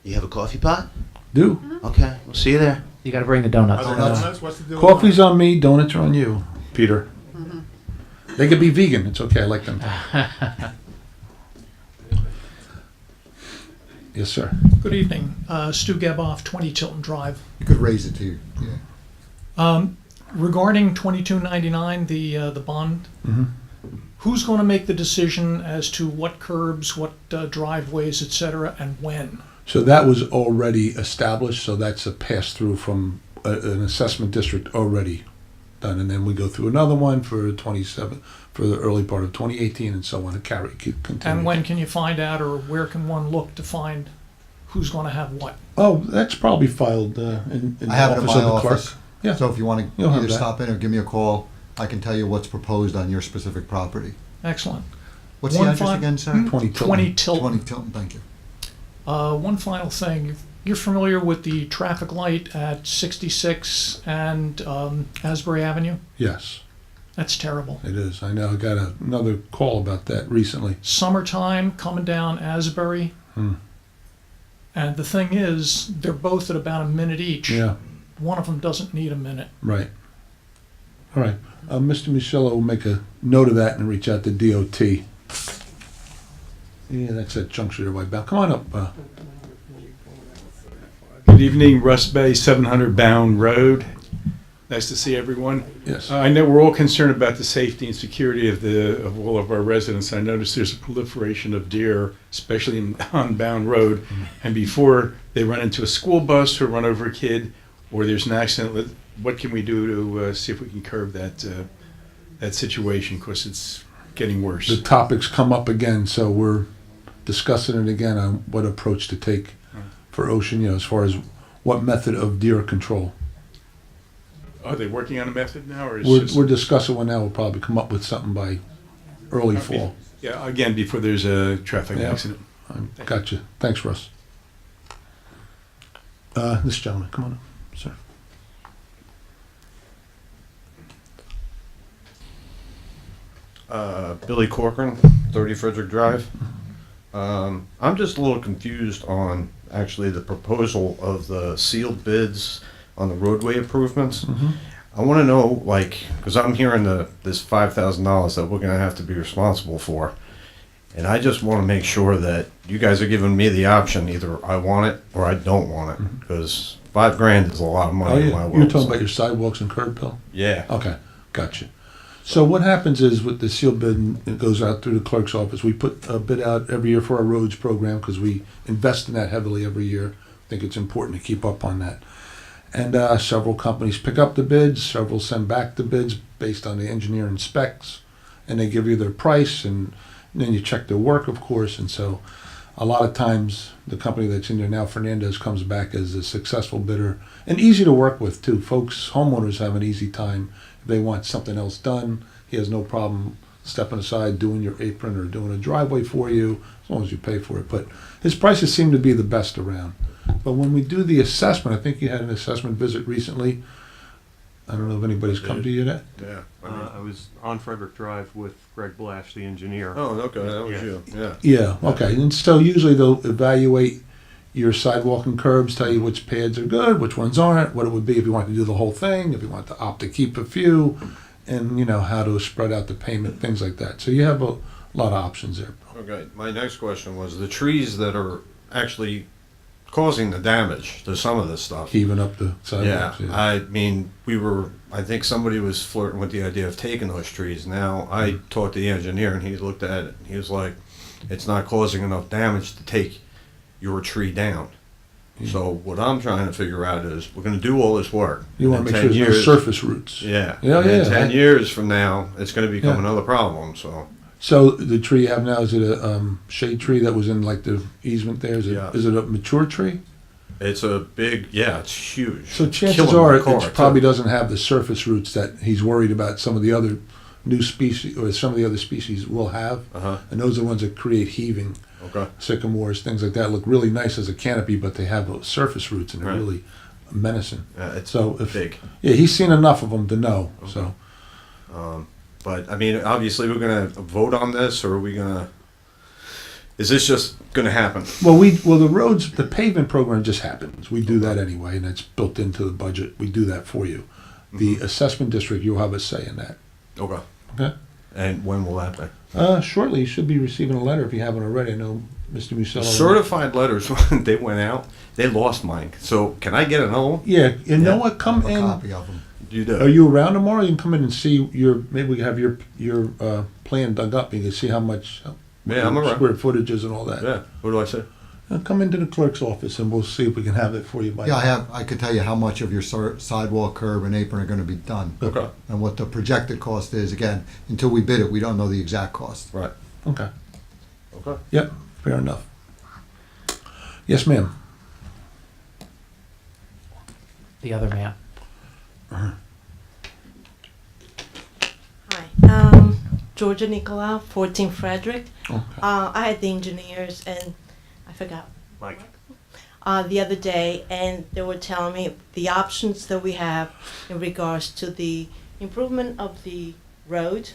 you have a coffee pot? Do. Okay, we'll see you there. You got to bring the donuts. Are there donuts? What's the deal with Coffee's on me, donuts are on you, Peter. They could be vegan, it's okay, I like them. Yes, sir. Good evening. Stu Geboff, 20 Chilton Drive. You could raise it to you, yeah. Regarding 2299, the bond, who's going to make the decision as to what curbs, what driveways, et cetera, and when? So that was already established, so that's a pass-through from an assessment district already done. And then we go through another one for 27, for the early part of 2018 and so on, to continue. And when can you find out, or where can one look to find who's going to have what? Oh, that's probably filed in the I have it in office my of the clerk. office. Yeah. So if you want to You'll have either that. stop in or give me a call, I can tell you what's proposed on your specific property. Excellent. What's the address again, sir? 20 Tilton. 20 Tilton. 20 Tilton, thank you. One final thing. You're familiar with the traffic light at 66 and Asbury Avenue? Yes, That's terrible. it is. I know. I got another call about that recently. Summertime coming down Asbury. And the thing is, they're both at about a minute each. Yeah, One of them doesn't need a minute. right. All right. Mr. Michello will make a note of that and reach out to DOT. Yeah, that's that juncture there, White Bell. Come on up. Good evening, Russ Bay, 700 Bound Road. Nice to see everyone. Yes. I know we're all concerned about the safety and security of all of our residents. I noticed there's a proliferation of deer, especially on Bound Road. And before they run into a school bus or run over a kid, or there's an accident, what can we do to see if we can curb that situation? Because it's getting worse. The topics come up again, so we're discussing it again on what approach to take for Ocean, as far as what method of deer control. Are they working on a method now, or is We're discussing one now. We'll probably come up with something by early fall. Yeah, again, before there's a traffic accident. Gotcha. Thanks, Russ. This gentleman, come on up, sir. Billy Corcoran, 30 Frederick Drive. I'm just a little confused on actually the proposal of the sealed bids on the roadway improvements. I want to know, because I'm hearing this $5,000 that we're going to have to be responsible for. And I just want to make sure that you guys are giving me the option, either I want it or I don't want it. Because $5,000 is a lot of money in my world. You're talking about your sidewalks and curb, Bill? Yeah. Okay, gotcha. So what happens is with the sealed bid, it goes out through the clerk's office. We put a bid out every year for our roads program because we invest in that heavily every year. I think it's important to keep up on that. And several companies pick up the bids, several send back the bids based on the engineering specs, and they give you their price, and then you check their work, of course. And so a lot of times the company that's in there now, Fernandez, comes back as a successful bidder and easy to work with too. Folks, homeowners have an easy time. If they want something else done, he has no problem stepping aside, doing your apron or doing a driveway for you, as long as you pay for it. But his prices seem to be the best around. But when we do the assessment, I think you had an assessment visit recently. I don't know if anybody's come to you yet. Yeah. I was on Frederick Drive with Greg Blash, the engineer. Oh, okay, that was you. Yeah. Yeah, okay. And so usually they'll evaluate your sidewalk and curbs, tell you which pads are good, which ones aren't, what it would be if you want to do the whole thing, if you want to opt to keep a few, and how to spread out the payment, things like that. So you have a lot of options there. Okay, my next question was the trees that are actually causing the damage to some of this stuff. Heaving up the sidewalks. Yeah, I mean, I think somebody was flirting with the idea of taking those trees. Now, I talked to the engineer and he looked at it and he was like, it's not causing enough damage to take your tree down. So what I'm trying to figure out is we're going to do all this work. You want to make sure there's no surface roots. Yeah. Yeah, and yeah. 10 years from now, it's going to become another problem. So the tree you have now, is it a shade tree that was in like the easement there? Is it a mature tree? It's a big, it's huge. So It's chances killing are my car, it probably too. doesn't have the surface roots that he's worried about some of the other new species, or some of the other species will have. And those are the ones that create heaving. Okay. Sycamores, things like that look really nice as a canopy, but they have surface roots and they're really menacing. It's big. Yeah, he's seen enough of them to know. Okay. So. But I mean, obviously, we're going to vote on this, or are we going to? Is this just going to happen? Well, the roads, the pavement program just happens. We do that anyway, and it's built into the budget. We do that for you. The assessment district, you'll have a say in that. Okay. Okay. And when will that be? Shortly. You should be receiving a letter if you haven't already. I know Mr. Musella. Certified letters, when they went out, they lost mine. So can I get another one? Yeah. You know what? Come in. Copy of them. You do. Are you around tomorrow? You can come in and see maybe we have your plan dug up. You can see how much I'm around. square footage is and all that. Yeah. What do I say? Come into the clerk's office and we'll see if we can have it for you by Yeah, I could tell you how much of your sidewalk, curb, and apron are going to be done. Okay. And what the projected cost is. Again, until we bid it, we don't know the exact cost. Right. Okay. Okay. Yep. Fair enough. Yes, ma'am. The other man. Hi, Georgia Nicolau, 14 Frederick. Okay. I had the engineers and I forgot. Mike. The other day, and they were telling me the options that we have in regards to the improvement of the road,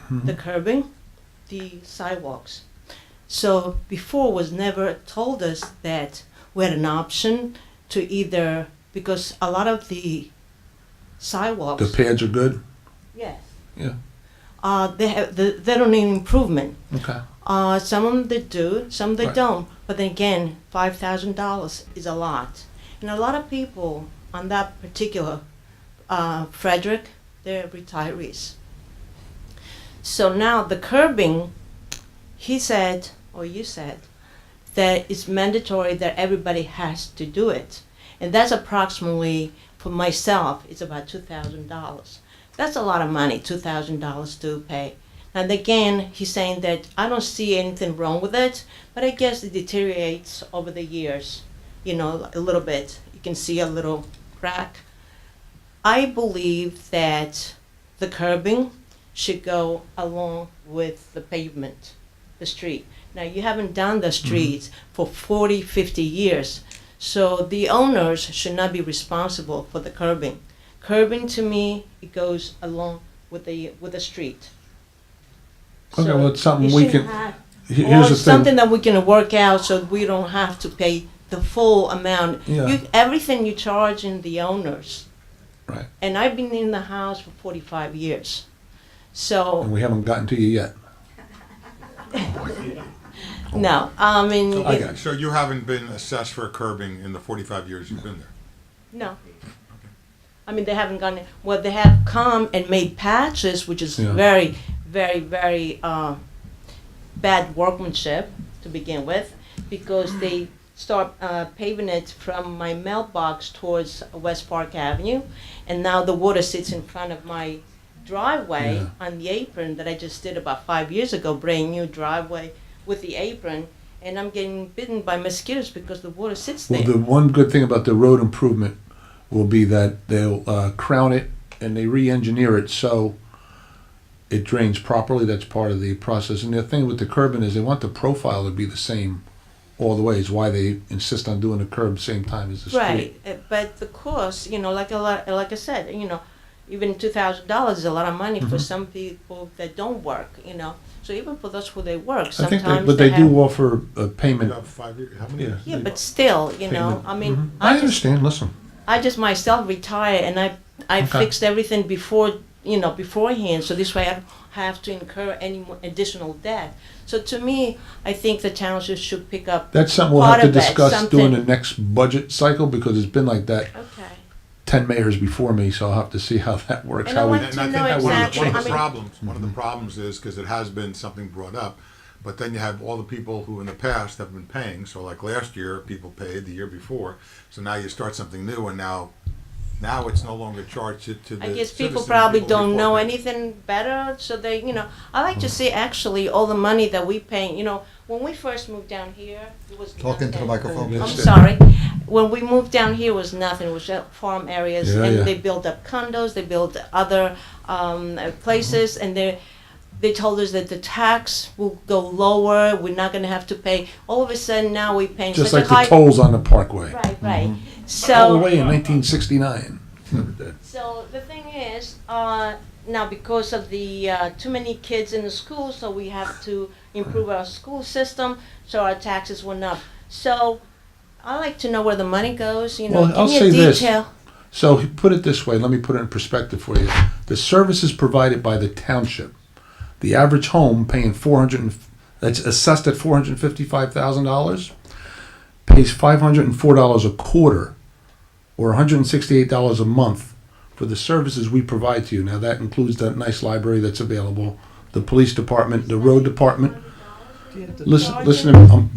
the curbing, the sidewalks. So before was never told us that we had an option to either, because a lot of the sidewalks. The pads are good? Yes. Yeah. They don't need improvement. Okay. Some of them they do, some they Right. don't. But then again, $5,000 is a lot, and a lot of people on that particular Frederick, they're retirees. So now the curbing, he said, or you said, that it's mandatory that everybody has to do it. And that's approximately, for myself, it's about $2,000. That's a lot of money, $2,000 to pay. And again, he's saying that I don't see anything wrong with it, but I guess it deteriorates over the years, you know, a little bit. You can see a little crack. I believe that the curbing should go along with the pavement, the street. Now, you haven't done the streets for 40, 50 years, so the owners should not be responsible for the curbing. Curbing, to me, it goes along with the street. Okay, well, it's something it we shouldn't can, have- here's or the something thing. that we can work out so we don't have to pay the full amount. Yeah. Everything you charge in the owners. Right. And I've been in the house for 45 years. So, And we haven't gotten to you yet. no, I mean, So, so you haven't been assessed for curbing in the 45 years you've been there? no. I mean, they haven't gone, well, they have come and made patches, which is Yeah. very, very, very bad workmanship to begin with, because they start paving it from my mailbox towards West Park Avenue, and now the water sits in front of my driveway Yeah. on the apron that I just did about 5 years ago, brand new driveway with the apron, and I'm getting bitten by mosquitoes because the water sits there. Well, the one good thing about the road improvement will be that they'll crown it and they re-engineer it so it drains properly. That's part of the process. And the thing with the curbing is they want the profile to be the same all the way. Is why they insist on doing the curb same time as the street. Right, but the cost, you know, like I said, you know, even $2,000 is a lot of money for Mhm. some people that don't work, you know. So even for those who they work, I sometimes think but they have, do offer a payment. You have 5 years, how many? Yeah. Yeah, but still, you know, Payment. I mean, Mhm. I understand. Listen. I just myself retired and I Okay. fixed everything before, you know, beforehand. So this way I don't have to incur any more additional debt. So to me, I think the township should pick up That's something we'll part have to of it, discuss during the something- next budget cycle because it's been like that. Okay. 10 mayors before me, so I'll have to see how that works. And I how want we, to And I know think one of exactly, the I mean- problems, one of the problems is, because it has been something brought up, but then you have all the people who in the past have been paying, so like last year, people paid, the year before, so now you start something new, and now it's no longer charged to the I guess people citizens, probably people don't before know paid. anything better, so they, you know, I like to see actually all the money that we pay, you know, when we first moved down here, it was Talk into the nothing. microphone. I'm Yes. sorry. When we moved down here, it was nothing. It was just farm areas, Yeah, and yeah. they built up condos. They built other places, and they told us that the tax will go lower. We're not going to have to pay. All of a sudden, now we're paying just such like a high. the tolls on the Parkway. Right, right. All So. the way in 1969. So the thing is, now because of the too many kids in the school, so we have to improve our school system. So our taxes went up. So I like to know where the money goes. You know, Well, I'll give say me a this. detail. So put it this way, let me put it in perspective for you. The services provided by the township, the average home paying that's assessed at $455,000, pays $504 a quarter, or $168 a month for the services we provide to you. Now that includes that nice library that's available, the police department, the road department. Listen to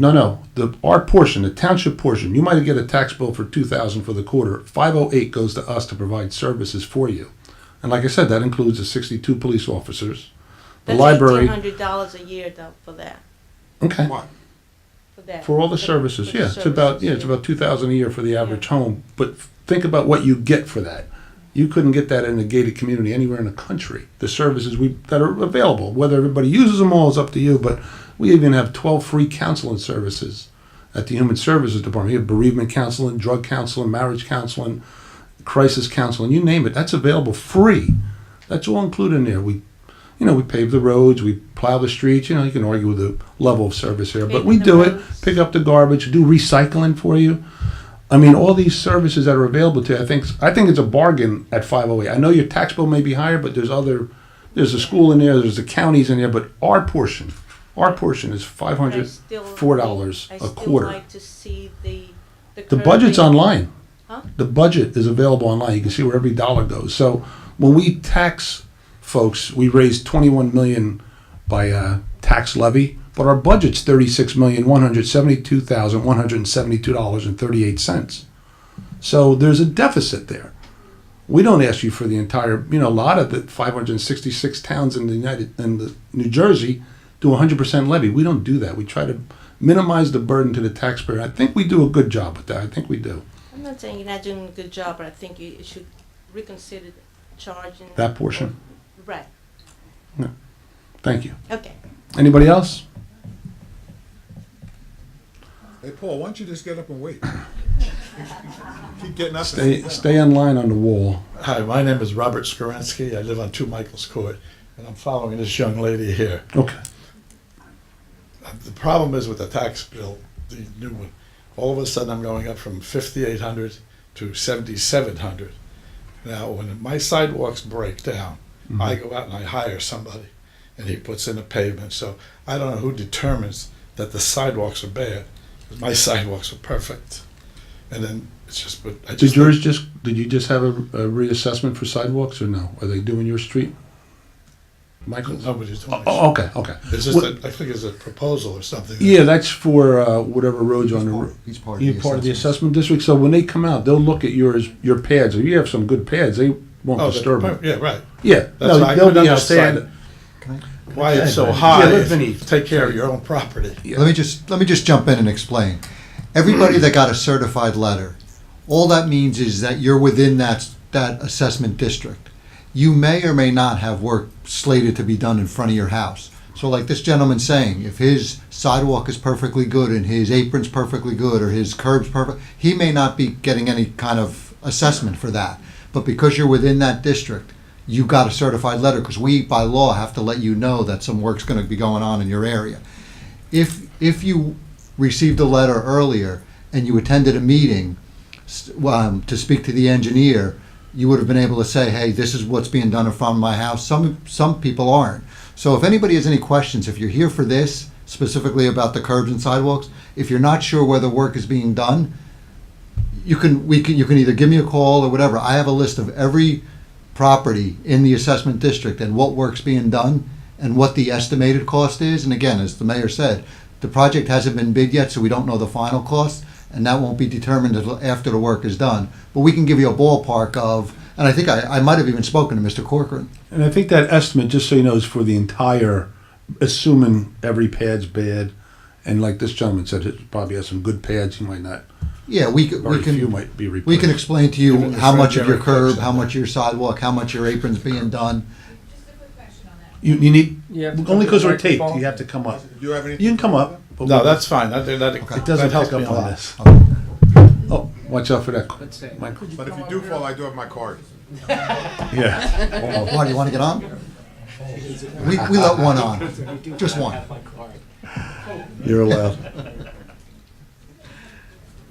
me. Our portion, the township portion, you might get a tax bill for $2,000 for the quarter. $508 goes to us to provide services for you. And like I said, that includes the 62 police officers, the That's library. $1,800 a year though for that. Okay. What? For that. For all the For services, for the yeah, it's about services, it's about $2,000 a year for the average home. But think about what you get for that. You couldn't get that in a gated community anywhere in the country. The services that are available, whether everybody uses them all, is up to you. But we even have 12 free counseling services at the Human Services Department. We have bereavement counseling, drug counseling, marriage counseling, crisis counseling, you name it. That's available free. That's all included in there. We pave the roads, we plow the streets. You can argue with the level of service here, but we do it. Pick up the garbage, do recycling for you. I mean, all these services that are available to you, I think it's a bargain at 508. I know your tax bill may be higher, but there's a school in there, there's the counties in there, but our portion is $504 I a still quarter. like to see the The budget's curbing. online. The budget is available online. You can see where every dollar goes. So when we tax folks, we raise 21 million by tax levy, but our budget's $36,172,172.38. So there's a deficit there. We don't ask you for the entire, a lot of the 566 towns in the New Jersey do 100% levy. We don't do that. We try to minimize the burden to the taxpayer. I think we do a good job with that. I think we do. I'm not saying you're not doing a good job, but I think you should reconsider charging. That portion. Right. Yeah. Thank you. Okay. Anybody else? Hey, Paul, why don't you just get up and wait? Keep getting up. Stay in line on the wall. Hi, my name is Robert Skorensky. I live on 2 Michael's Court, and I'm following this young lady here. Okay. The problem is with the tax bill, the new one. All of a sudden, I'm going up from $5,800 to $7,700. Now, when my sidewalks break down, I go out and I hire somebody, and he puts in a pavement. So I don't know who determines that the sidewalks are bad, because my sidewalks are perfect. And then it's just, but I just Did you just have a reassessment for sidewalks or no? Are they doing your street? Michael's? Nobody's doing it. Oh, okay. It's just I think it's a proposal or something. Yeah, that's for whatever roads on the road. He's part of the assessment district. So when they come out, they'll look at your pads. If you have some good pads, they won't disturb them. Yeah, right. Yeah, That's why I they'll couldn't be outside. understand why it's so high. Yeah, If you take care of your own property. Yeah. Let me just jump in and explain. Everybody that got a certified letter, all that means is that you're within that assessment district. You may or may not have work slated to be done in front of your house. So like this gentleman's saying, if his sidewalk is perfectly good and his apron's perfectly good or his curb's perfect, he may not be getting any kind of assessment for that. But because you're within that district, you got a certified letter, because we, by law, have to let you know that some work's gonna be going on in your area. If you received a letter earlier and you attended a meeting to speak to the engineer, you would have been able to say, hey, this is what's being done in front of my house. Some people aren't. So if anybody has any questions, if you're here for this, specifically about the curbs and sidewalks, if you're not sure whether work is being done, you can either give me a call or whatever. I have a list of every property in the assessment district and what work's being done and what the estimated cost is. And again, as the mayor said, the project hasn't been bid yet, so we don't know the final cost, and that won't be determined until after the work is done. But we can give you a ballpark of, and I think I might have even spoken to Mr. Corcoran. And I think that estimate, just so you know, is for the entire, assuming every pad's bad, and like this gentleman said, it probably has some good pads. He might not. Yeah, we few can might be replaced. we can explain to you Given the how much of your fragile curb, curbs how and much of your sidewalk, how much your apron's being done. You need You have to only because come we're to the taped. microphone. You have to come up. Do you have anything? You can come up. but No, we- that's fine. That It that doesn't helps pick me up a on lot. this. Oh, watch out for that. Let's say. Michael. But if you do fall, I do have my card. Yeah. Why, do you want to get on? We let one on, just one. You're allowed.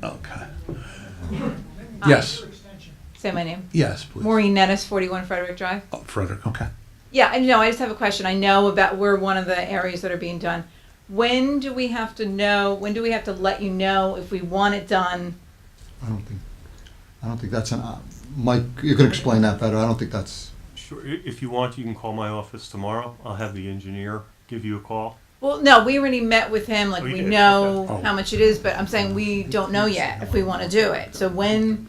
Okay. Yes. Say my name. Yes, please. Maureen Nettis, 41 Frederick Drive. Oh, Frederick. Okay. Yeah, I know. I just have a question. I know about where one of the areas that are being done. When do we have to know? When do we have to let you know if we want it done? I don't think that's an, Mike, you can explain that better. I don't think that's, Sure. If you want, you can call my office tomorrow. I'll have the engineer give you a call. Well, no, we already met with him. Like Oh, you we did? know Okay. how much it is, but I'm saying we don't know yet if we want to do it. So when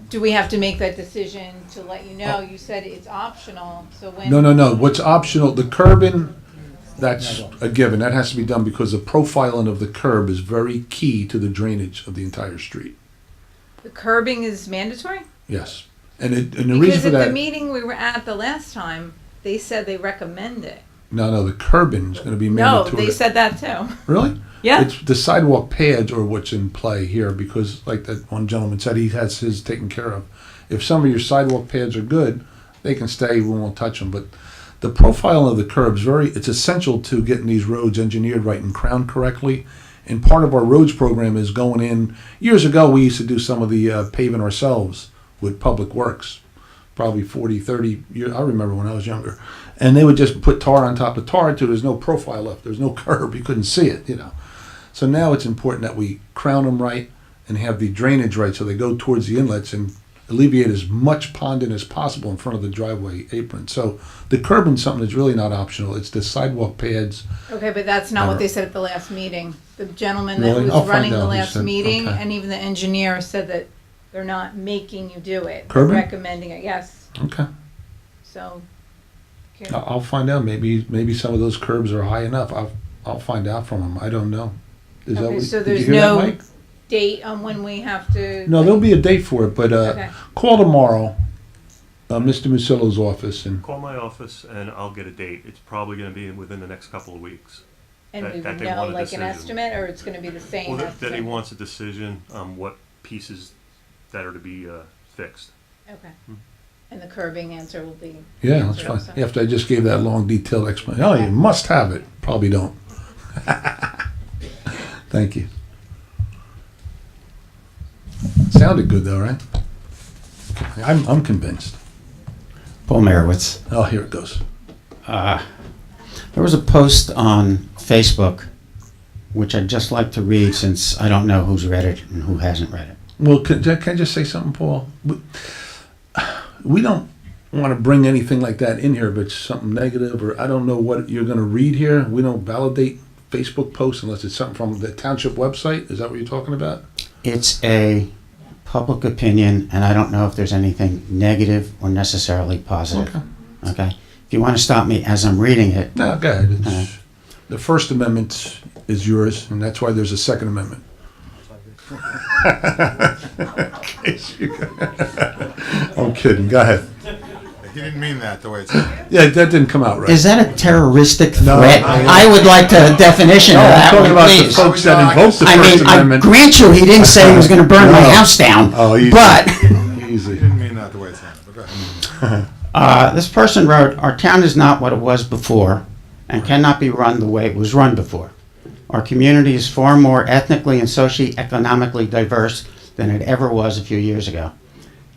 do we have to make that decision to let you know? You said it's optional. So when? No. What's optional? The curbing. That's a given. That has to be done because the profiling of the curb is very key to the drainage of the entire street. The curbing is mandatory? Yes. And the reason Because for at the that. meeting we were at the last time, they said they recommend it. No, the curbing is going to be No, mandatory. they said that too. Really? Yeah. It's the sidewalk pads are what's in play here because, like that one gentleman said, he has his taken care of. If some of your sidewalk pads are good, they can stay. We won't touch them. But the profile of the curbs it's essential to getting these roads engineered right and crowned correctly. And part of our roads program is going in. Years ago, we used to do some of the paving ourselves with Public Works, probably 40, 30 years. I remember when I was younger. And they would just put tar on top of tar until there's no profile left. There's no curb. You couldn't see it, So now it's important that we crown them right and have the drainage right so they go towards the inlets and alleviate as much ponding as possible in front of the driveway apron. So the curbing something that's really not optional. It's the sidewalk pads. Okay, but that's not what they said at the last meeting. The gentleman that Really? was I'll find running out the who last said- meeting, okay. and even the engineer said that they're not making you do it. Curbing? They're recommending it, yes. Okay. So, I'll find out. Maybe some of those curbs are high enough. I'll find out from them. I don't know. Is that okay, what, so did you there's hear that, no Mike? date on when we have to. No, there'll be a date for it, but Okay. call tomorrow, Mr. Musillo's office, and Call my office and I'll get a date. It's probably gonna be within the next couple of weeks. And that- we that would they know want a like decision. an estimate, or it's gonna be the same Well, that estimate? he wants a decision on what pieces that are to be fixed. Okay. And the curbing answer will be. yeah, that's answered fine. also. After I just gave that long, detailed explanation. Oh, you must have it. Probably don't. Thank you. Sounded good though, right? I'm convinced. Paul Merowitz. Oh, here it goes. There was a post on Facebook, which I'd just like to read since I don't know who's read it and who hasn't read it. Well, can I just say something, Paul? We don't want to bring anything like that in here, but something negative, or I don't know what you're going to read here. We don't validate Facebook posts unless it's something from the Township website. Is that what you're talking about? It's a public opinion, and I don't know if there's anything negative or necessarily positive. Okay? If you want to stop me as I'm reading it. No, go ahead. The First Amendment is yours, and that's why there's a Second Amendment. I'm kidding. Go ahead. He didn't mean that the way it's. Yeah, that didn't come out right. Is that a terroristic No, threat? no. I would like a definition No, of I'm that talking one, about the please. folks that invoked the I First mean, Amendment. I grant you he didn't say he was going to burn my No. house down. Oh, easy. But Easy. He didn't mean that the way it sounded, but go ahead. this person wrote, "Our town is not what it was before and cannot be run the way it was run before. Our community is far more ethnically and socioeconomically diverse than it ever was a few years ago.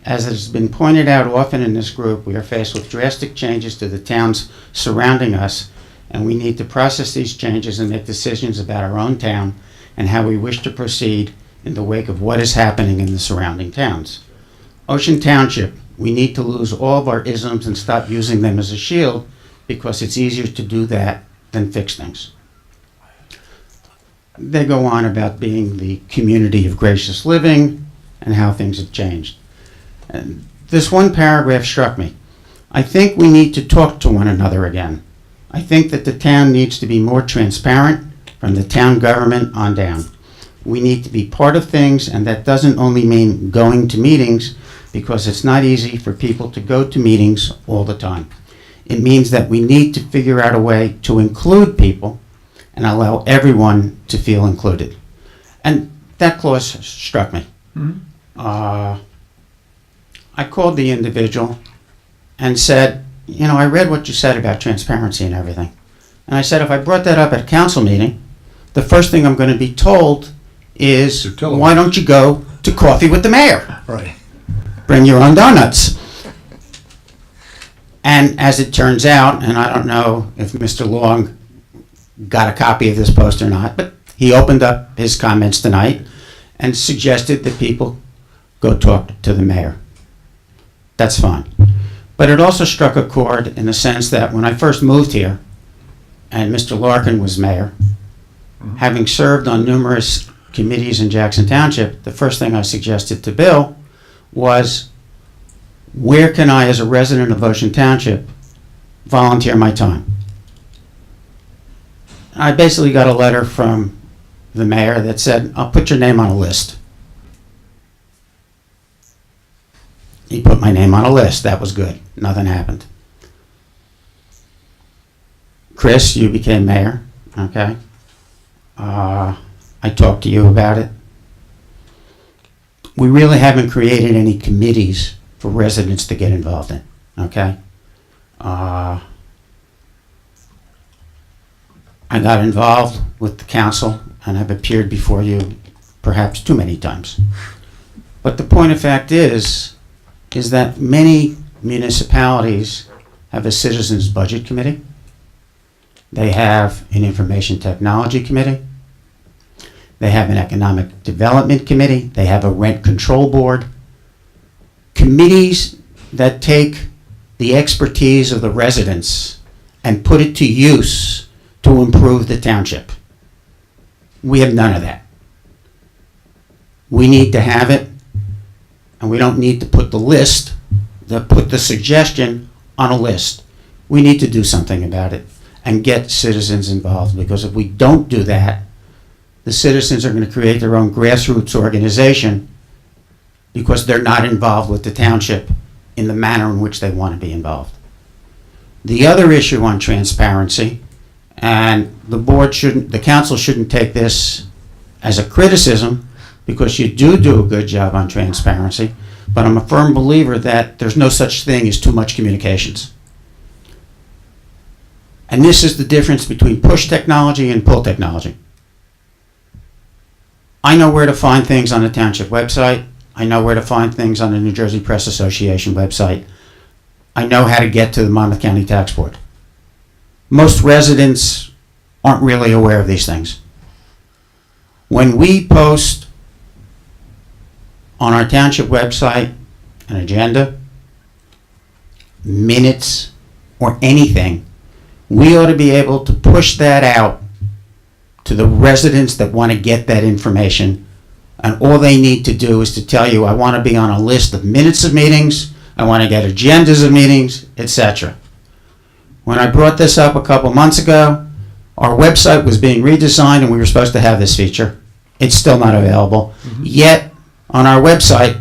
As has been pointed out often in this group, we are faced with drastic changes to the towns surrounding us, and we need to process these changes and make decisions about our own town and how we wish to proceed in the wake of what is happening in the surrounding towns. Ocean Township, we need to lose all of our isms and stop using them as a shield because it's easier to do that than fix things." They go on about being the community of gracious living and how things have changed. And this one paragraph struck me. "I think we need to talk to one another again. I think that the town needs to be more transparent from the town government on down. We need to be part of things, and that doesn't only mean going to meetings, because it's not easy for people to go to meetings all the time. It means that we need to figure out a way to include people and allow everyone to feel included." And that clause struck me. I called the individual and said, "You know, I read what you said about transparency and everything." And I said, if I brought that up at a council meeting, the first thing I'm going to be told is, "Why don't you go to coffee with the mayor? Right. Bring your own donuts." And as it turns out, and I don't know if Mr. Long got a copy of this post or not, but he opened up his comments tonight and suggested that people go talk to the mayor. That's fine. But it also struck a chord in the sense that when I first moved here, and Mr. Larkin was mayor, having served on numerous committees in Jackson Township, the first thing I suggested to Bill was, where can I, as a resident of Ocean Township, volunteer my time? I basically got a letter from the mayor that said, "I'll put your name on a list." He put my name on a list. That was good. Nothing happened. Chris, you became mayor, okay? I talked to you about it. We really haven't created any committees for residents to get involved in, okay? I got involved with the council, and I've appeared before you perhaps too many times. But the point of fact is that many municipalities have a citizens budget committee. They have an information technology committee. They have an economic development committee. They have a rent control board. Committees that take the expertise of the residents and put it to use to improve the township. We have none of that. We need to have it, and we don't need to put the suggestion on a list. We need to do something about it and get citizens involved, because if we don't do that, the citizens are going to create their own grassroots organization because they're not involved with the township in the manner in which they want to be involved. The other issue on transparency, and the council shouldn't take this as a criticism, because you do a good job on transparency, but I'm a firm believer that there's no such thing as too much communications. And this is the difference between push technology and pull technology. I know where to find things on the township website. I know where to find things on the New Jersey Press Association website. I know how to get to the Monmouth County Tax Board. Most residents aren't really aware of these things. When we post on our township website an agenda, minutes, or anything, we ought to be able to push that out to the residents that want to get that information. And all they need to do is to tell you, I want to be on a list of minutes of meetings, I want to get agendas of meetings, etc. When I brought this up a couple months ago, our website was being redesigned and we were supposed to have this feature. It's still not available. Yet, on our website,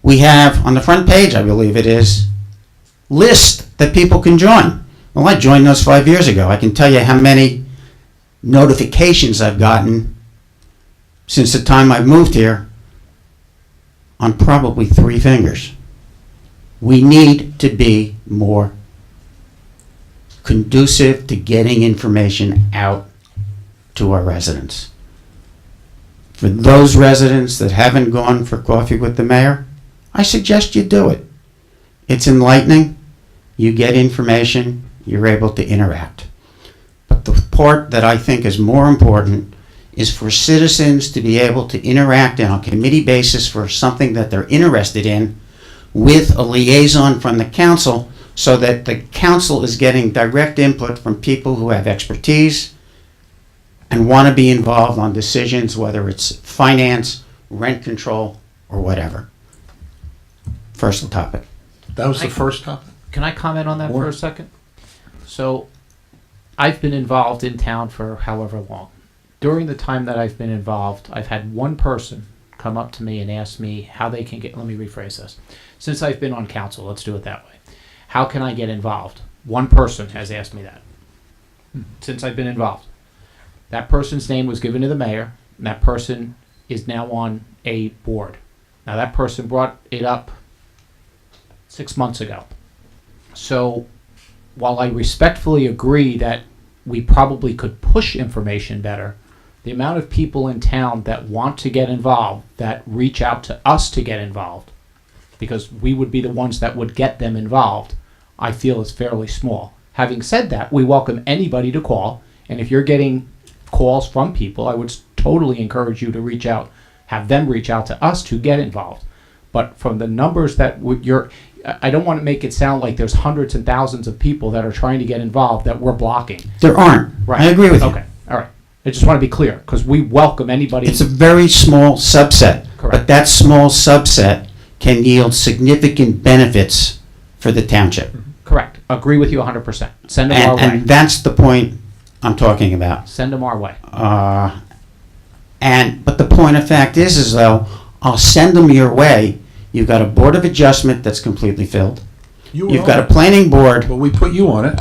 we have, on the front page, I believe it is, list that people can join. Well, I joined those 5 years ago. I can tell you how many notifications I've gotten since the time I've moved here on probably 3 fingers. We need to be more conducive to getting information out to our residents. For those residents that haven't gone for coffee with the mayor, I suggest you do it. It's enlightening. You get information. You're able to interact. But the part that I think is more important is for citizens to be able to interact on a committee basis for something that they're interested in with a liaison from the council, so that the council is getting direct input from people who have expertise and want to be involved on decisions, whether it's finance, rent control, or whatever. First topic. That was the first topic? Can I comment on that for a second? So, I've been involved in town for however long. During the time that I've been involved, I've had one person come up to me and ask me how they can get, let me rephrase this. Since I've been on council, let's do it that way. How can I get involved? One person has asked me that since I've been involved. That person's name was given to the mayor, and that person is now on a board. Now that person brought it up 6 months ago. So while I respectfully agree that we probably could push information better, the amount of people in town that want to get involved, that reach out to us to get involved, because we would be the ones that would get them involved, I feel is fairly small. Having said that, we welcome anybody to call, and if you're getting calls from people, I would totally encourage you to reach out, have them reach out to us to get involved. But from the numbers that I don't want to make it sound like there's hundreds and thousands of people that are trying to get involved that we're blocking. There aren't. Right. I agree with you. Okay, all right. I just want to be clear, because we welcome anybody. It's a very small subset. Correct. But that small subset can yield significant benefits for the township. Correct. Agree with you 100%. Send them our way. And that's the point I'm talking about. Send them our way. But the point of fact is though, I'll send them your way. You've got a board of adjustment that's completely filled. You've got a planning board. But we put you on it.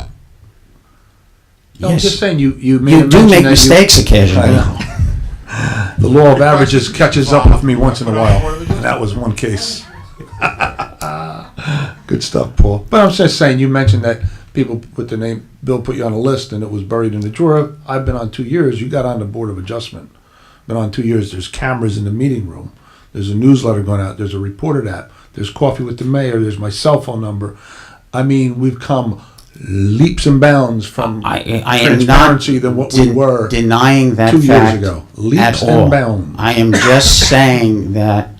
No, I'm Yes. just saying you You do make mistakes occasionally. I know. The law of averages catches up with me once in a while. And that was one case. Good stuff, Paul. But I'm just saying, you mentioned that people put their name, Bill put you on a list and it was buried in the drawer. I've been on 2 years. You got on the Board of Adjustment. Been on 2 years. There's cameras in the meeting room. There's a newsletter going out. There's a reported app. There's coffee with the mayor. There's my cell phone number. I mean, we've come leaps and bounds from I am not transparency than what we were denying that 2 years fact ago. at Leaps all. and bounds. I am just saying that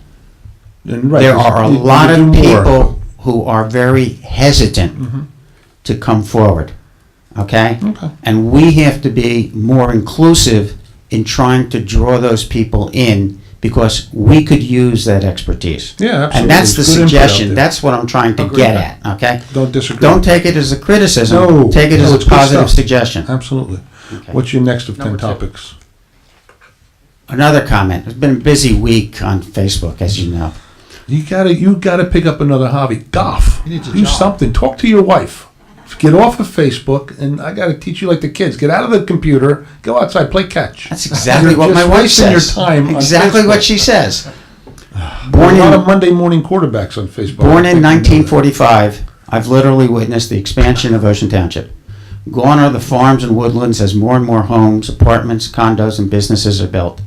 And right, there are a you lot do of more. people who are very hesitant to come forward. Okay? And we have to be more inclusive in trying to draw those people in because we could use that expertise. Yeah, absolutely. And that's the It's good input out suggestion. there. That's what I'm trying to Agree get with at. that. Okay? Don't disagree. Don't take it as a criticism. No, Take it no, as it's a good positive stuff. suggestion. Absolutely. Okay. What's your next of 10 Number 2. topics? Another comment. It's been a busy week on Facebook, as you know. You gotta pick up another hobby. Golf. He needs a Do job. something. Talk to your wife. Get off of Facebook, and I gotta teach you like the kids. Get out of the computer. Go outside. Play catch. That's exactly You're what my just wife wasting says. your time. Exactly on what Facebook. she says. There are Born a lot in of Monday morning quarterbacks on Facebook. Born I in think you know that. 1945, I've literally witnessed the expansion of Ocean Township. Gone are the farms and woodlands as more and more homes, apartments, condos, and businesses are built.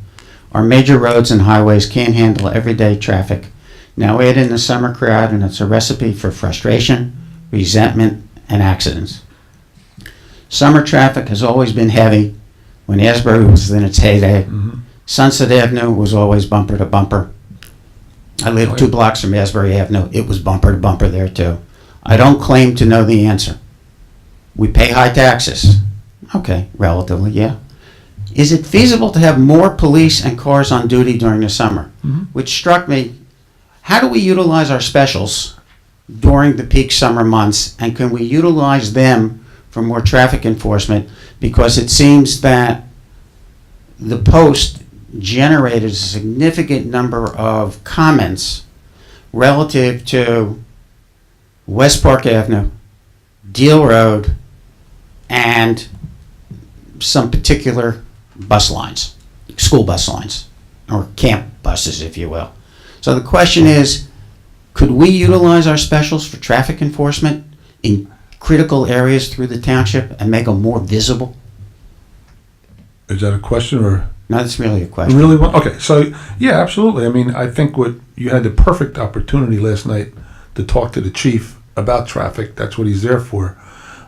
Our major roads and highways can't handle everyday traffic. Now add in the summer crowd, and it's a recipe for frustration, resentment, and accidents. Summer traffic has always been heavy when Asbury was in its heyday. Sunset Avenue was always bumper to bumper. I live 2 blocks from Asbury Avenue. It was bumper to bumper there too. I don't claim to know the answer. We pay high taxes. Okay, relatively, yeah. Is it feasible to have more police and cars on duty during the summer? Which struck me, how do we utilize our specials during the peak summer months, and can we utilize them for more traffic enforcement? Because it seems that the Post generated a significant number of comments relative to West Park Avenue, Deal Road, and some particular bus lines, school bus lines, or camp buses, if you will. So the question is, could we utilize our specials for traffic enforcement in critical areas through the township and make them more visible? Is that a question or? No, that's really a question. Really? Okay, so yeah, absolutely. I mean, I think what you had the perfect opportunity last night to talk to the chief about traffic. That's what he's there for.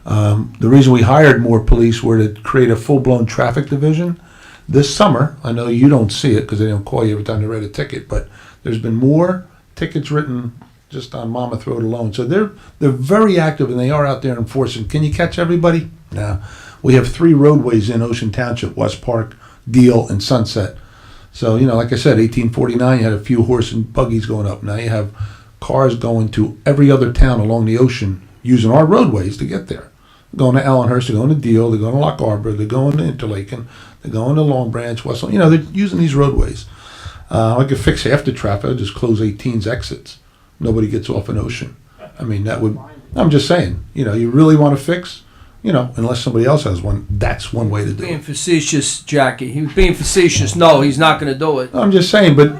The reason we hired more police were to create a full-blown traffic division. This summer, I know you don't see it because they don't call you every time they write a ticket, but there's been more tickets written just on Monmouth Road alone. So they're very active, and they are out there enforcing. Can you catch everybody? No. We have 3 roadways in Ocean Township: West Park, Deal, and Sunset. So, you know, like I said, 1849, you had a few horse and buggies going up. Now you have cars going to every other town along the ocean using our roadways to get there. They're going to Allenhurst, they're going to Deal, they're going to Lock Harbor, they're going to Interlaken, they're going to Long Branch, Westland. You know, they're using these roadways. I could fix half the traffic. I'd just close 18's exits. Nobody gets off an Ocean. I mean, that would, I'm just saying, you know, you really want to fix, you know, unless somebody else has one, that's one way to do Being it. facetious, Jackie. He was being facetious. No, he's not going to do it. I'm just saying, but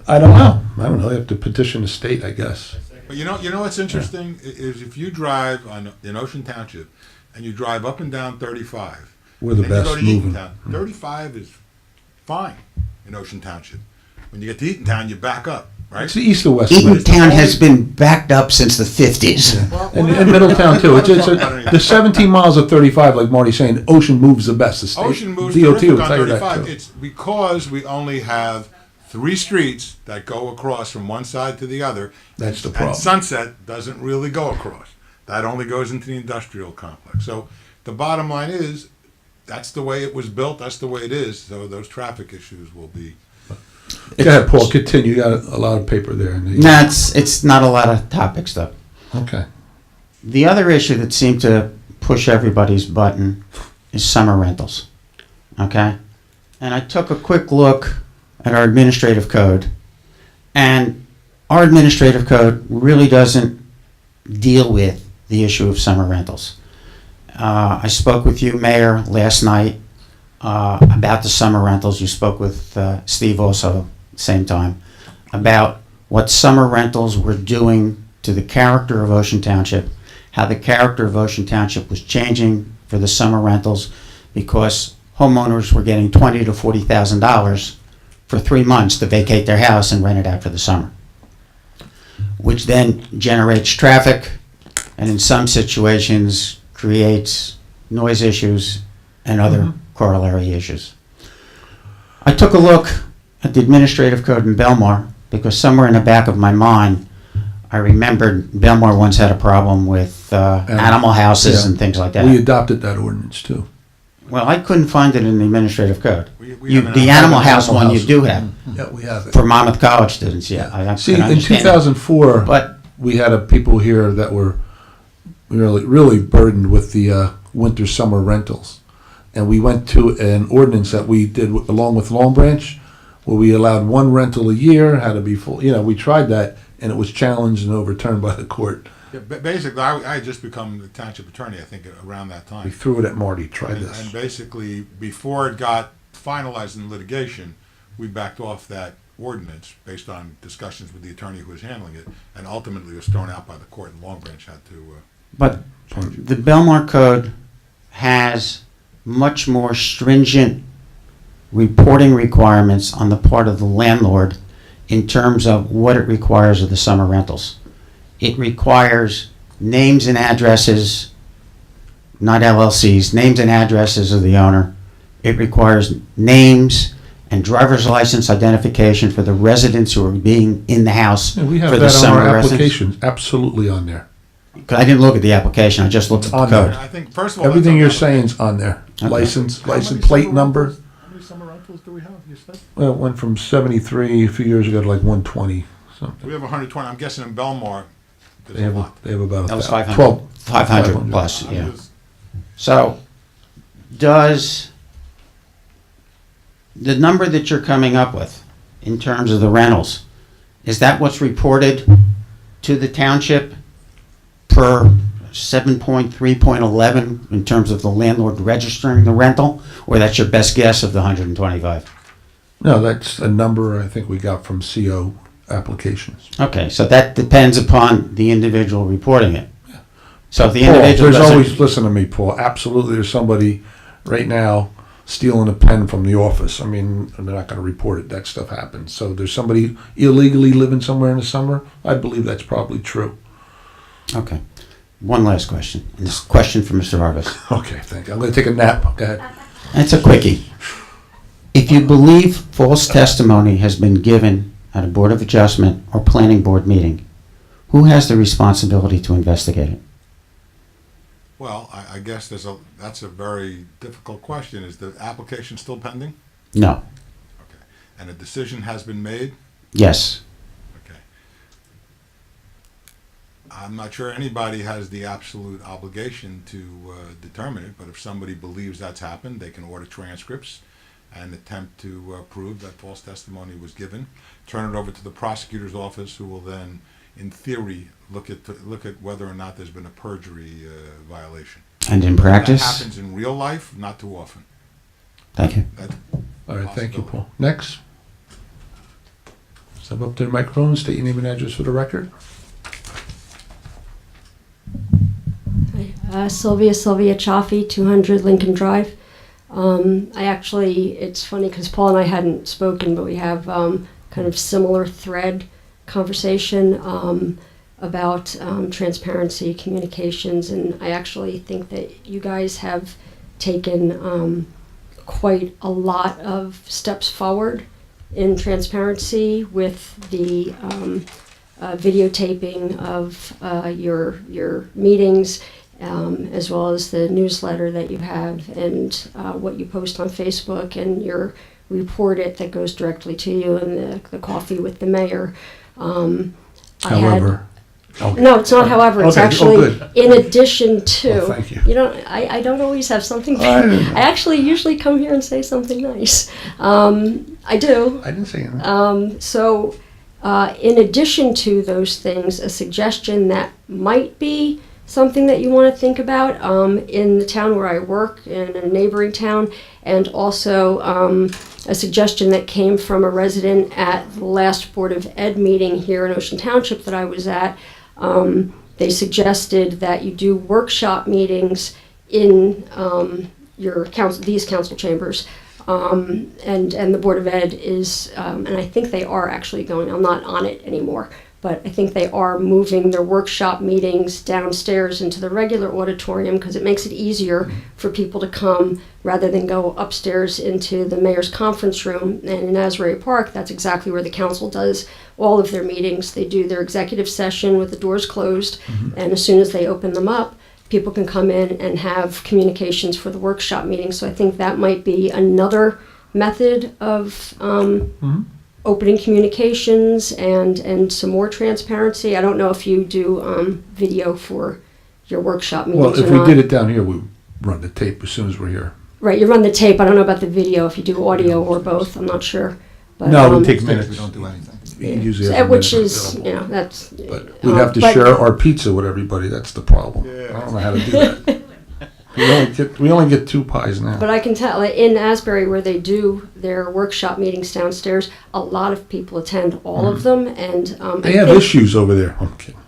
I don't know. You have to petition the state, I guess. But you know what's interesting is if you drive in Ocean Township and you drive up and down 35. We're the then you best go to moving. Eatontown. 35 is fine in Ocean Township. When you get to Eatontown, you back up, right? It's the east or west. Eatontown has been backed up since the 50s. And Middletown too. The 17 miles of 35, like Marty's saying, Ocean moves the best. The state Ocean moves DOT terrific will on tell you that 35. too. It's because we only have 3 streets that go across from one side to the other. That's the problem. And Sunset doesn't really go across. That only goes into the industrial complex. So the bottom line is, that's the way it was built. That's the way it is. So those traffic issues will be. Go ahead, Paul. Continue. You got a lot of paper there. No, it's not a lot of topics, though. Okay. The other issue that seemed to push everybody's button is summer rentals. Okay? And I took a quick look at our administrative code, and our administrative code really doesn't deal with the issue of summer rentals. I spoke with you, Mayor, last night about the summer rentals. You spoke with Steve also, same time, about what summer rentals were doing to the character of Ocean Township, how the character of Ocean Township was changing for the summer rentals because homeowners were getting $20,000 to $40,000 for 3 months to vacate their house and rent it out for the summer, which then generates traffic, and in some situations creates noise issues and other corollary issues. I took a look at the administrative code in Belmar because somewhere in the back of my mind, I remembered Belmar once had a problem with animal houses Yeah. and things like that. We adopted that ordinance too. Well, I couldn't find it in the administrative code. We have The animal house one you do have. Yeah, we have it. For Monmouth College students, yeah. I See, can in understand that. 2004, But we had people here that were really burdened with the winter summer rentals, and we went to an ordinance that we did along with Long Branch, where we allowed one rental a year, had to be full. We tried that, and it was challenged and overturned by the court. Yeah, basically, I had just become the township attorney, I think, around that time. We threw it at Marty. Try this. And basically, before it got finalized in litigation, we backed off that ordinance based on discussions with the attorney who was handling it, and ultimately was thrown out by the court, and Long Branch had to. But the Belmar Code has much more stringent reporting requirements on the part of the landlord in terms of what it requires of the summer rentals. It requires names and addresses, not LLCs, names and addresses of the owner. It requires names and driver's license identification for the residents who are being in the house Yeah, we have for the that on summer our residents. applications, absolutely on there. 'Cause I didn't look at the application, I just looked at the On code. there. I think, first of all, Everything you're that's saying is on there. Okay. License How many plate summer number. rentals- How many summer rentals do we have, you said? Well, it went from 73 a few years ago to like 120 something. We have 120, I'm guessing in Belmar, there's They a have lot. they have about That was 1,000. 500. 500 plus, I'm yeah. just- So, does the number that you're coming up with in terms of the rentals, is that what's reported to the township per 7.3.11 in terms of the landlord registering the rental, or that's your best guess of the 125? No, that's a number I think we got from CO applications. Okay, so that depends upon the individual reporting it. So if the Paul, individual there's doesn't- always, listen to me, Paul, absolutely there's somebody right now stealing a pen from the office. I mean, they're not going to report it. That stuff happens. So there's somebody illegally living somewhere in the summer. I believe that's probably true. Okay. One last question. And this question for Mr. Harvest. Okay, thank you. I'm going to take a nap. Go ahead. It's a quickie. If you believe false testimony has been given at a Board of Adjustment or Planning Board meeting, who has the responsibility to investigate it? Well, I guess that's a very difficult question. Is the application still pending? No. And a decision has been made? Yes. Okay. I'm not sure anybody has the absolute obligation to determine it, but if somebody believes that's happened, they can order transcripts and attempt to prove that false testimony was given, turn it over to the prosecutor's office, who will then, in theory, look at whether or not there's been a perjury violation. And in practice? That happens in real life, not too often. Thank you. That's All right, thank you, Paul. Next. Step up to the microphone, state your name and address for the record. Sylvia Chaffee, 200 Lincoln Drive. It's funny because Paul and I hadn't spoken, but we have kind of similar thread conversation about transparency, communications, and I actually think that you guys have taken quite a lot of steps forward in transparency with the videotaping of your meetings, as well as the newsletter that you have and what you post on Facebook and your report it that goes directly to you, and the coffee with the mayor. However. Okay. No, it's not however. It's Okay. actually Good. in addition to. Oh, thank you. I don't always have something. I actually usually come here and say something nice. I do. I didn't say anything. So, in addition to those things, a suggestion that might be something that you want to think about in the town where I work, in a neighboring town, and also a suggestion that came from a resident at the last Board of Ed meeting here in Ocean Township that I was at. They suggested that you do workshop meetings in these council chambers. And the Board of Ed is, and I think they are actually going, I'm not on it anymore, but I think they are moving their workshop meetings downstairs into the regular auditorium because it makes it easier for people to come rather than go upstairs into the mayor's conference room. And in Asbury Park, that's exactly where the council does all of their meetings. They do their executive session with the doors closed, and as soon as they open them up, people can come in and have communications for the workshop meeting. So I think that might be another method of opening communications and some more transparency. I don't know if you do video for your workshop meetings Well, if or we not. did it down here, we run the tape as soon as we're here. Right, you run the tape. I don't know about the video, if you do audio or both. I'm not sure. But, No, it takes minutes. We don't do anything. We usually So, have a which minute is, available. you know, that's. But we'd have to but- share our pizza with everybody. That's the problem. I don't know how to do that. we only get 2 pies now. But I can tell, like, in Asbury, where they do their workshop meetings downstairs, a lot of people attend all of them, and They have issues over there. I'm kidding.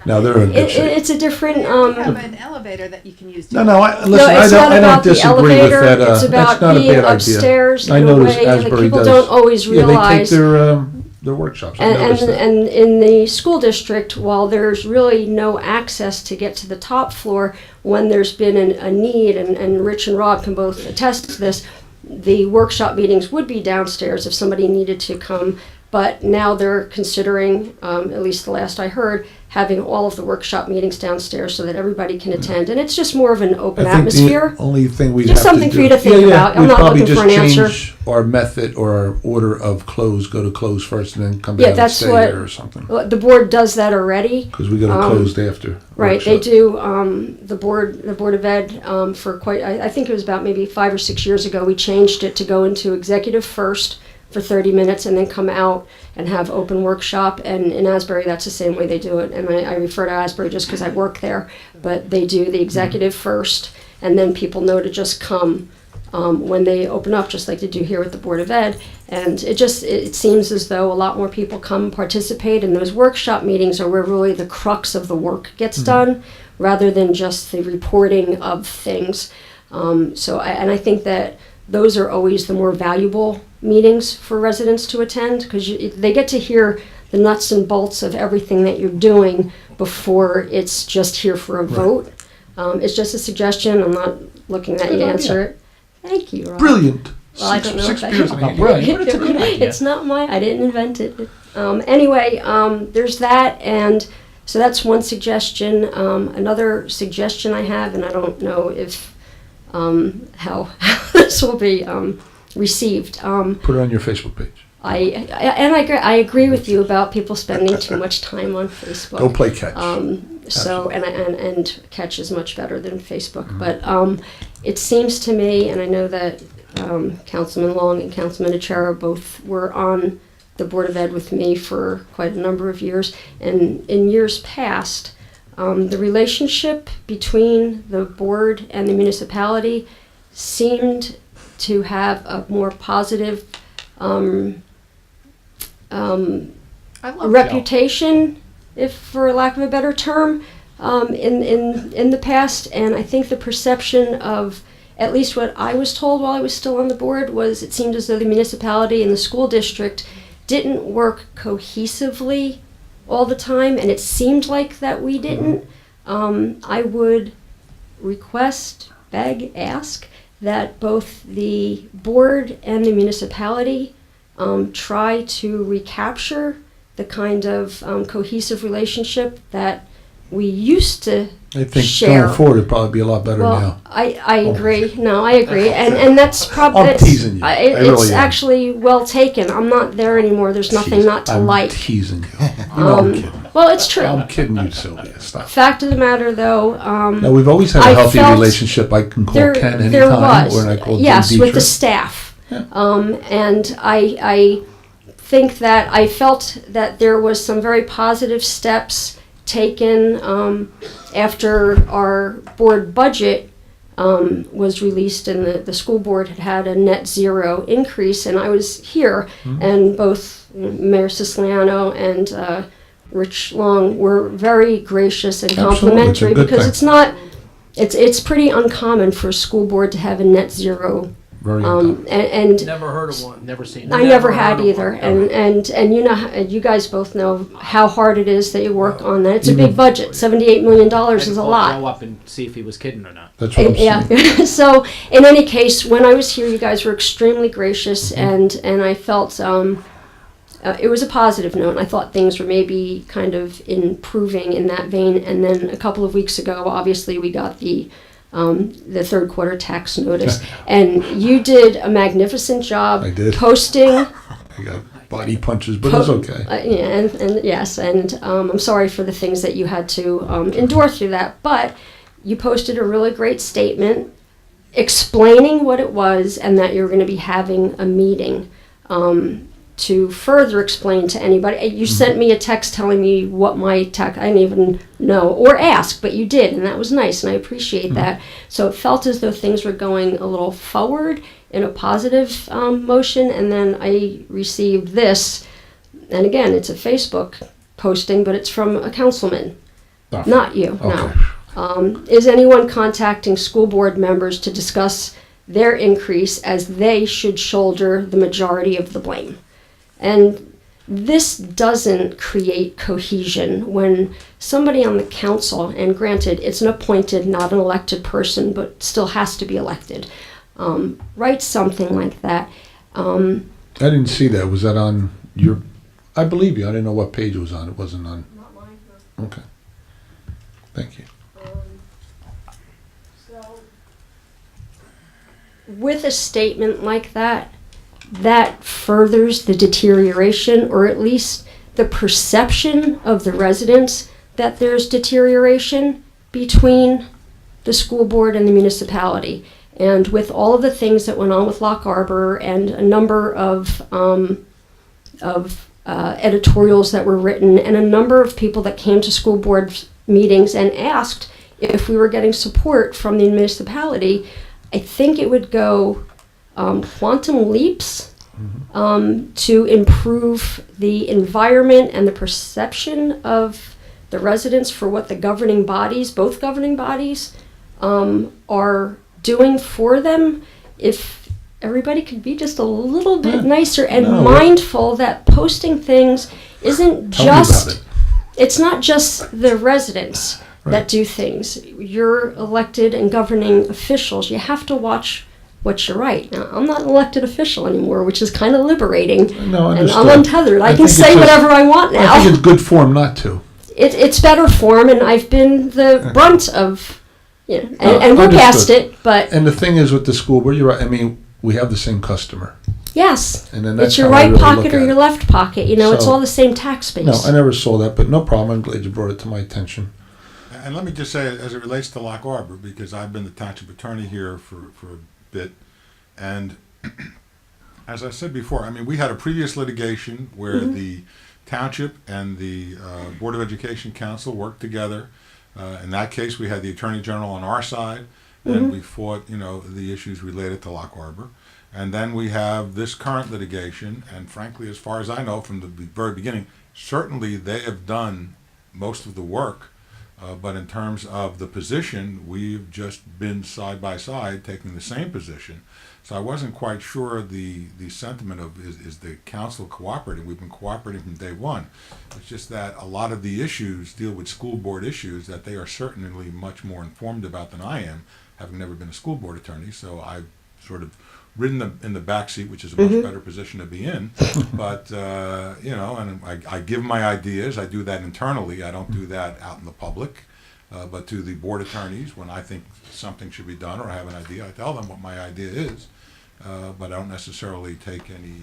No, they're in good shape. It's a different. You have an elevator that you can use. No, listen, No, I it's don't, not I about don't the disagree with elevator. that. It's about that's not a being bad upstairs idea. I in a notice way that Asbury people does. don't always Yeah, realize. they take their workshops. I And, noticed that. and in the school district, while there's really no access to get to the top floor, when there's been a need, and Rich and Rob can both attest to this, the workshop meetings would be downstairs if somebody needed to come. But now they're considering, at least the last I heard, having all of the workshop meetings downstairs so that everybody can attend. And it's just more of an open I think atmosphere. the only thing we Just have something to for do, you to think about. I'm we'd not probably looking just for an answer. change our method or our order of close. Go to close first, and then come Yeah, down and that's stay what here or something. the board does that already. Because we go to closed after. Right, workshop. they do. The board of ed for quite. I think it was about maybe 5 or 6 years ago. We changed it to go into executive first for 30 minutes and then come out and have open workshop. And in Asbury, that's the same way they do it. And I refer to Asbury just because I work there, but they do the executive first, and then people know to just come when they open up, just like they do here with the Board of Ed. And it seems as though a lot more people come participate, and those workshop meetings are where really the crux of the work gets done, rather than just the reporting of things. I think that those are always the more valuable meetings for residents to attend, because they get to hear the nuts and bolts of everything that you're doing before it's just here for a vote. It's just a suggestion. I'm not looking at you to answer it. Thank you, Rob. Brilliant. Well, I don't know Six if beers that, and a brilliant, but it's a good idea. It's not mine. I didn't invent it. Anyway, there's that, and so that's one suggestion. Another suggestion I have, and I don't know if how this will be received. Put it on your Facebook page. I agree with you about people spending too much time on Facebook. Go play catch. And catch is much better than Facebook. But it seems to me, and I know that Councilman Long and Councilman Achara both were on the Board of Ed with me for quite a number of years, and in years past, the relationship between the board and the municipality seemed to have a more positive reputation, if for lack of a better term, in the past. And I think the perception of, at least what I was told while I was still on the board, was it seemed as though the municipality and the school district didn't work cohesively all the time, and it seemed like that we didn't. I would request, beg, ask that both the board and the municipality try to recapture the kind of cohesive relationship that we used to I think share. going forward, it'd probably be a lot better Well, now. I agree. No, I agree, and that's probably I'm teasing you. I it's really am. actually well taken. I'm not there anymore. There's nothing not to I'm like. teasing you. You know I'm kidding. Well, it's true. I'm kidding you, Sylvia. Stop. Fact of the matter, though. No, we've always had a I healthy felt relationship. I can call there, Ken there anytime, was, or I call yes, Jim with the Dietrich. staff, and I think that I felt that there was some very positive steps taken after our board budget was released, and the school board had a net zero increase, and I was here, and both Mayor Siciliano and Rich Long were very gracious and Absolutely, it's a complimentary, good because thing. it's pretty uncommon for a school board to have a net zero Very and Never heard of one. Never seen I it. never heard had of either, one. and you know, you guys both know how hard it is that you work on that. It's a Even- big budget. $78 million I is had to a call lot. Joe up and see if he was kidding or not. That's what I'm saying. Yeah. So in any case, when I was here, you guys were extremely gracious, and I felt it was a positive note. I thought things were maybe kind of improving in that vein. And then a couple of weeks ago, obviously, we got the third quarter tax notice, and you did a magnificent job I did. posting. I got body punches, but it's okay. Yeah, and yes, and I'm sorry for the things that you had to endure through that, but you posted a really great statement explaining what it was and that you're going to be having a meeting to further explain to anybody. You sent me a text telling me what my tax, I didn't even know or ask, but you did, and that was nice, and I appreciate that. So it felt as though things were going a little forward in a positive motion, and then I received this, and again, it's a Facebook posting, but it's from a councilman, not you, Okay. no. Is anyone contacting school board members to discuss their increase, as they should shoulder the majority of the blame? And this doesn't create cohesion when somebody on the council, and granted, it's an appointed, not an elected person, but still has to be elected, writes something like that. I didn't see that. Was that on your? I believe you. I didn't know what page it was on. It wasn't on. Not mine, no. Okay. Thank you. So, with a statement like that, that furthers the deterioration, or at least the perception of the residents that there's deterioration between the school board and the municipality. And with all of the things that went on with Lock Arbor and a number of editorials that were written, and a number of people that came to school board meetings and asked if we were getting support from the municipality, I think it would go quantum leaps to improve the environment and the perception of the residents for what the governing bodies, both governing bodies, are doing for them. If everybody could be just a little bit nicer and mindful that posting things isn't Tell me about just, it. it's not just the residents that do things. You're elected and governing officials. You have to watch what you write. Now, I'm not an elected official anymore, which is kind of liberating. No, and understood. I'm untethered. I can think say it's whatever I want now. I think it's good form not to. It's better form, and I've been the brunt of, you know, and we're past Understood. it, but And the thing is with the school board, you're right. I mean, we have the same customer. yes, And then that's it's your how I right really pocket look or at your it. left pocket. You know, it's So- all the same tax base. No, I never saw that, but no problem. I'm glad you brought it to my attention. And let me just say, as it relates to Lock Arbor, because I've been the township attorney here for a bit, and as I said before, I mean, we had a previous litigation where the township and the Board of Education Council worked together. In that case, we had the Attorney General on our side, and we fought, you know, the issues related to Lock Arbor. And then we have this current litigation, and frankly, as far as I know from the very beginning, certainly they have done most of the work. But in terms of the position, we've just been side by side taking the same position. So I wasn't quite sure the sentiment of is the council cooperating. We've been cooperating from day one. It's just that a lot of the issues deal with school board issues that they are certainly much more informed about than I am, having never been a school board attorney. So I've sort of ridden them in the back seat, which is a much better position to be in. But, you know, and I give my ideas. I do that internally. I don't do that out in the public. But to the board attorneys, when I think something should be done or I have an idea, I tell them what my idea is. But I don't necessarily take any,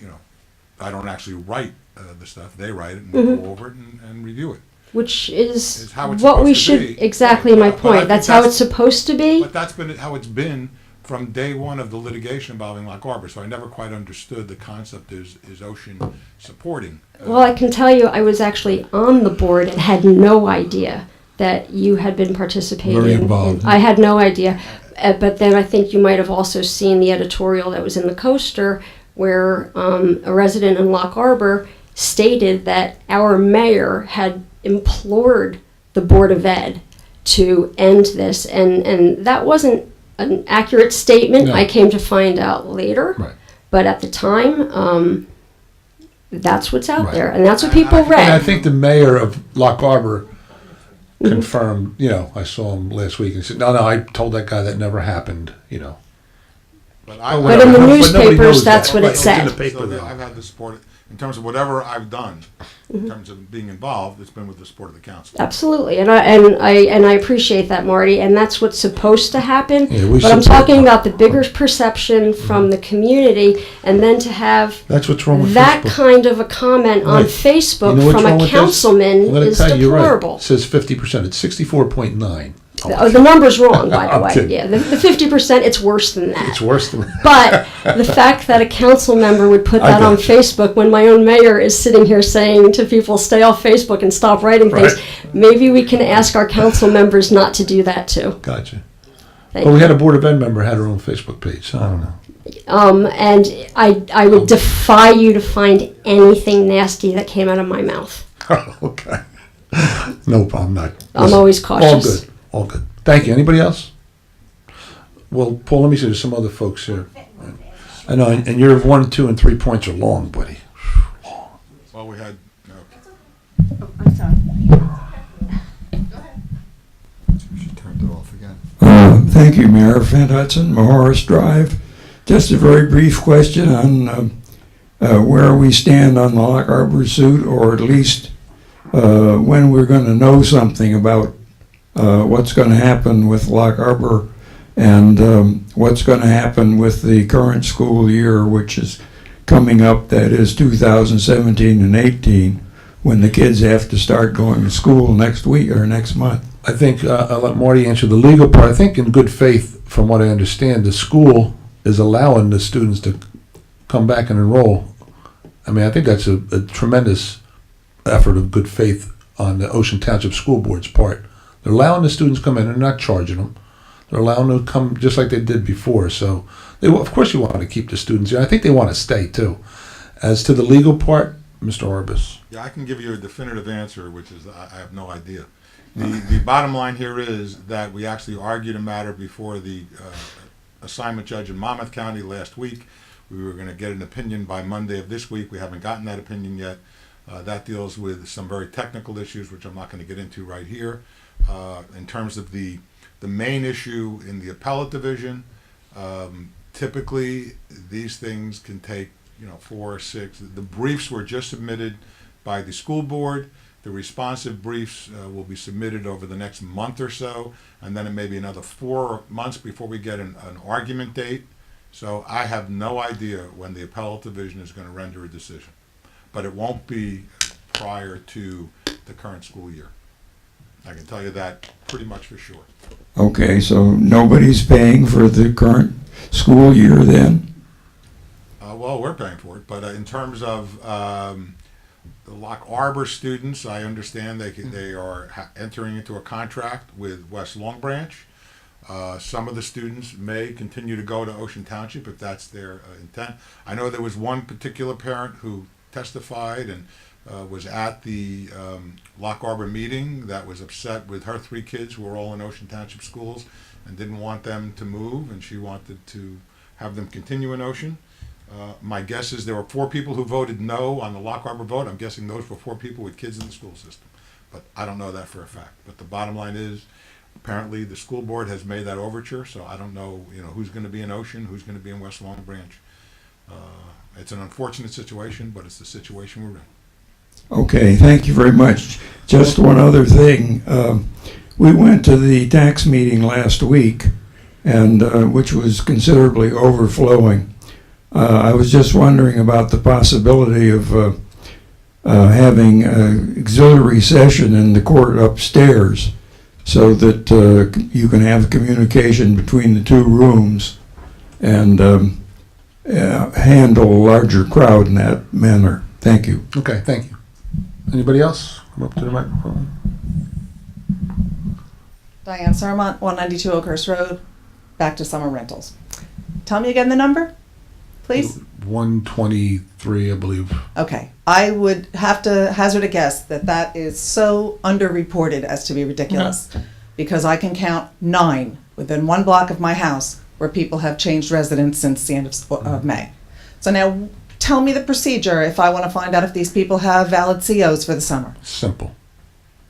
you know, I don't actually write the stuff. They write it and go over it and review it. Which is how it's what we supposed to should, be. exactly my But I point. think That's how it's supposed to be. But that's been how it's been from day one of the litigation involving Lock Arbor. So I never quite understood the concept is Ocean supporting. Well, I can tell you I was actually on the board and had no idea that you had been participating. Very involved. I had no idea. But then I think you might have also seen the editorial that was in the Coaster where a resident in Lock Arbor stated that our mayor had implored the Board of Ed to end this. And that wasn't an accurate statement. No. I came to find out later. Right. But at the time, that's what's out Right. there, and that's what people And I read. think the mayor of Lock Harbor Mm-hmm. confirmed, I saw him last week and said, no, I told that guy that never happened, But, Oh, But in the nobody newspapers, knows that's what it Right, it's in said. the paper, So though. I've had the support, in terms of whatever I've done, Mm-hmm. in terms of being involved, it's been with the support of the council. Absolutely, and I appreciate that, Marty, and that's what's supposed to happen. Yeah, we but I'm support talking that. about the bigger perception from the community, and then to have That's what's wrong with that Facebook. kind of a comment on Right. Facebook You know what's from wrong a with this? councilman Let me is tell you, you're right. deplorable. It says 50%. It's 64.9. Oh, the number's wrong, by the I'm way. kidding. Yeah, the 50%, it's worse than that. It's worse than that. But the fact that a council member would put I that on gotcha. Facebook when my own mayor is sitting here saying to people, stay off Facebook and stop writing things, Right. maybe we can ask our council members not to do that too. Gotcha. Thank Well, we you. had a Board of Ed member had her own Facebook page, so I don't know. And I would defy you to find anything nasty that came out of my mouth. Okay. No problem, not. I'm always All cautious. good, all good. Thank you. Anybody else? Well, Paul, let me see, there's some other folks here. I know, and your 1, 2, and 3 points are long, buddy. Well, we had, I'm sorry. She turned it off again. Thank you, Mayor. Van Hudson, Mahoris Drive. Just a very brief question on where we stand on the Lock Harbor suit, or at least when we're going to know something about what's going to happen with Lock Harbor and what's going to happen with the current school year, which is coming up, that is 2017 and 18, when the kids have to start going to school next week or next month. I think I'll let Marty answer the legal part. I think in good faith, from what I understand, the school is allowing the students to come back and enroll. I mean, I think that's a tremendous effort of good faith on the Ocean Township School Board's part. They're allowing the students to come in. They're not charging them. They're allowing them to come just like they did before. So, of course, you want to keep the students here. I think they want to stay, too. As to the legal part, Mr. Orbis. yeah, I can give you a definitive answer, which is I have no idea. The bottom line here is that we actually argued a matter before the assignment judge in Monmouth County last week. We were going to get an opinion by Monday of this week. We haven't gotten that opinion yet. That deals with some very technical issues, which I'm not going to get into right here. In terms of the main issue in the appellate division, typically these things can take 4 or 6. The briefs were just submitted by the school board. The responsive briefs will be submitted over the next month or so, and then it may be another 4 months before we get an argument date. So I have no idea when the appellate division is going to render a decision, but it won't be prior to the current school year. I can tell you that pretty much for sure. Okay, so nobody's paying for the current school year then? Well, we're paying for it, but in terms of the Lock Harbor students, I understand they are entering into a contract with West Long Branch. Some of the students may continue to go to Ocean Township if that's their intent. I know there was one particular parent who testified and was at the Lock Harbor meeting that was upset with her 3 kids who were all in Ocean Township schools and didn't want them to move, and she wanted to have them continue in Ocean. My guess is there were 4 people who voted no on the Lock Harbor vote. I'm guessing those were 4 people with kids in the school system, but I don't know that for a fact. But the bottom line is, apparently the school board has made that overture, so I don't know, who's going to be in Ocean, who's going to be in West Long Branch. It's an unfortunate situation, but it's the situation we're in. Okay, thank you very much. Just one other thing. We went to the tax meeting last week, and which was considerably overflowing. I was just wondering about the possibility of having an auxiliary session in the court upstairs so that you can have communication between the 2 rooms and handle a larger crowd in that manner. Thank you. Okay, thank you. Anybody else? Come up to the microphone. Diane Sarmont, 192 Oakhurst Road, back to summer rentals. Tell me again the number, please. 123, I believe. Okay, I would have to hazard a guess that is so underreported as to be ridiculous, because I can count 9 within 1 block of my house where people have changed residence since the end of May. So now, tell me the procedure if I want to find out if these people have valid COs for the summer. Simple.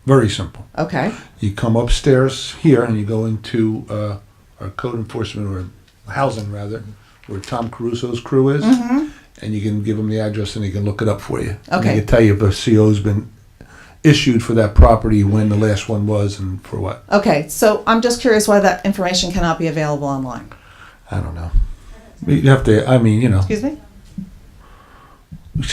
Very simple. Okay. You come upstairs here and you go into our code enforcement, or housing rather, where Tom Caruso's crew is, Mhm. and you can give them the address and he can look it up for you. And Okay. he can tell you if a CO's been issued for that property, when the last one was, and for what. Okay, so I'm just curious why that information cannot be available online. I don't know. You have to, I mean, you know. Excuse me?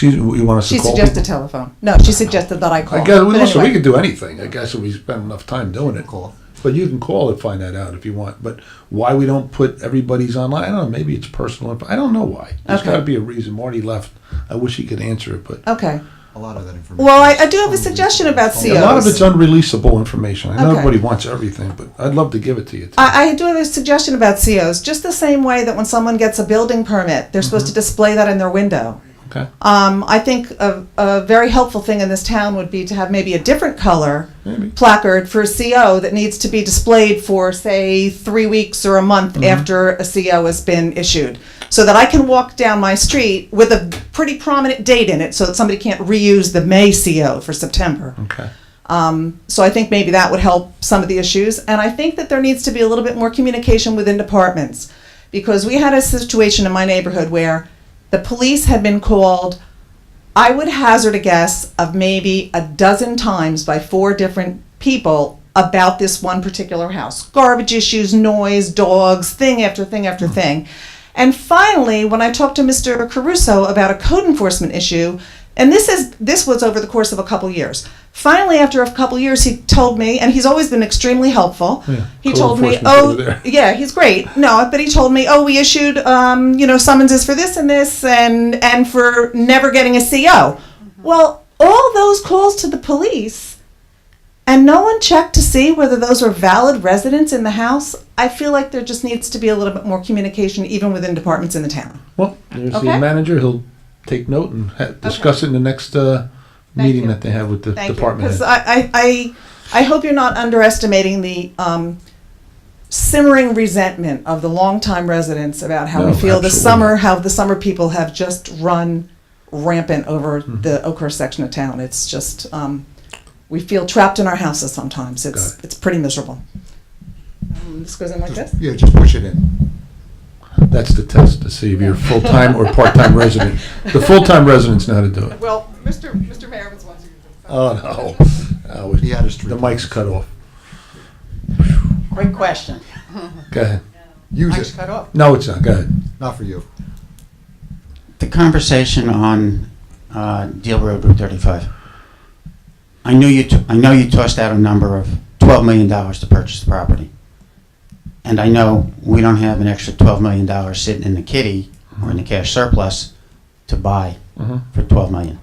You want us to She call suggested people? telephone. No, she suggested that I call. I guess, But listen, we anyway. could do anything, I guess, if we spend enough time doing it. Call. But you can call and find that out if you want. But why we don't put everybody's online, I don't know, maybe it's personal info. I don't know why. There's Okay. gotta be a reason. Marty left. I wish he could answer it, but Okay. A lot of that information. Well, I do have a suggestion about COs. a lot of it's unreleasable information. I know Okay. everybody wants everything, but I'd love to give it to you. I do have a suggestion about COs, just the same way that when someone gets a building permit, they're supposed to display that in their window. Okay. I think a very helpful thing in this town would be to have maybe a different color Maybe. placard for a CO that needs to be displayed for, say, 3 weeks or a month after a CO has been issued. So that I can walk down my street with a pretty prominent date in it so that somebody can't reuse the May CO for September. Okay. So I think maybe that would help some of the issues. And I think that there needs to be a little bit more communication within departments. Because we had a situation in my neighborhood where the police had been called, I would hazard a guess of maybe a dozen times by 4 different people about this one particular house. Garbage issues, noise, dogs, thing after thing after thing. And finally, when I talked to Mr. Caruso about a code enforcement issue, and this was over the course of a couple years. Finally, after a couple years, he told me, and he's always been extremely helpful. Yeah, He code told me, enforcement's over there. yeah, he's great. No, but he told me, we issued, summonses for this and this, and for never getting a CO. Well, all those calls to the police, and no one checked to see whether those were valid residents in the house. I feel like there just needs to be a little bit more communication, even within departments in the town. Well, there's Okay. the manager. He'll take note and discuss it in the next meeting that they have with the department Because head. I hope you're not underestimating the simmering resentment of the longtime residents about how No, we feel the absolutely. summer, how the summer people have just run rampant over the Oakhurst section of town. It's just, we feel trapped in our houses sometimes. It's pretty miserable. This goes in like this? Yeah, just push it in. That's the test to see if you're full-time or part-time resident. The full-time residents know how to do it. Well, Mr. Mayor was wanting to. Oh, no. He had his 3 The mic's cut off. Great question. Go ahead. Use Mic's it. cut off. No, it's not. Go ahead. Not for you. The conversation on Deal Road Route 35. I know you tossed out a number of $12 million to purchase the property. And I know we don't have an extra $12 million sitting in the kitty or in the cash surplus to buy for $12 million.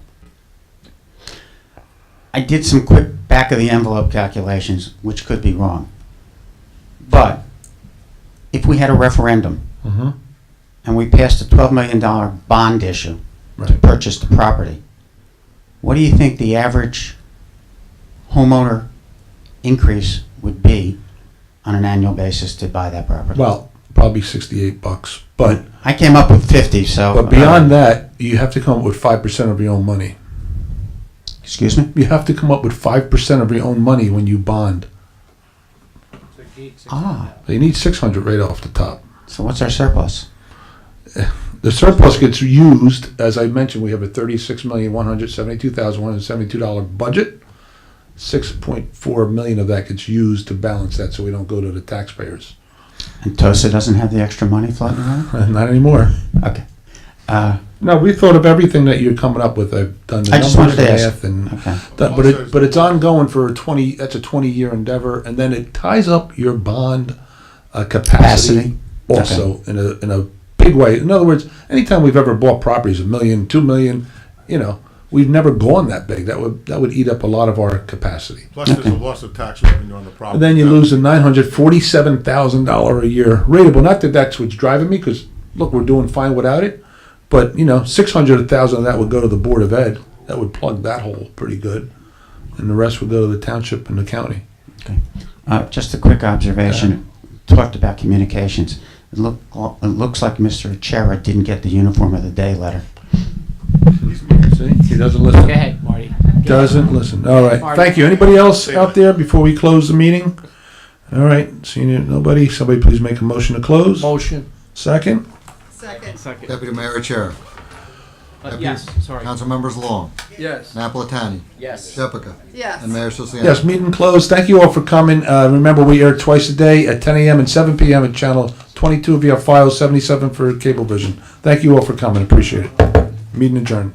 I did some quick back of the envelope calculations, which could be wrong. But if we had a referendum and we passed a $12 million bond issue to purchase the property, what do you think the average homeowner increase would be on an annual basis to buy that property? Well, probably $68, but I came up with 50, so. But beyond that, you have to come up with 5% of your own money. Excuse me? You have to come up with 5% of your own money when you bond. Ah. So you need 600 right off the top. So what's our surplus? The surplus gets used, as I mentioned, we have a $36,172,172 budget. $6.4 million of that gets used to balance that, so we don't go to the taxpayers. And TOSA doesn't have the extra money floating around? Not anymore. Okay. No, we thought of everything that you're coming up with. I've done the I just wanted numbers, to math, ask. and Okay. but it's ongoing for 20. That's a 20-year endeavor, and then it ties up your bond capacity also in a big way. In other words, anytime we've ever bought properties, $1 million, $2 million, we've never gone that big. That would eat up a lot of our capacity. Plus, there's a loss of tax revenue on the property. And then you lose a $947,000 a year rateable. Not that that's what's driving me, because look, we're doing fine without it. But $600,000 of that would go to the Board of Ed. That would plug that hole pretty good, and the rest would go to the township and the county. Okay. Just a quick observation. talked about communications. It looks like Mr. Chera didn't get the uniform of the day letter. See, he doesn't listen. Go ahead, Marty. Doesn't listen. All right. Marty. Thank you. Anybody else out there before we close the meeting? All right. Seeing nobody, somebody please make a motion to close. Motion. Second. Second. Deputy Mayor Chair. Yes, sorry. Council members Long, Yes. Napolitani, Yes. Shepherd, Yes. and Mayor Siciliano. Yes, meeting closed. Thank you all for coming. Remember, we air twice a day at 10 a.m. and 7 p.m. at channel 22 via file 77 for Cablevision. Thank you all for coming. Appreciate it. Meeting adjourned.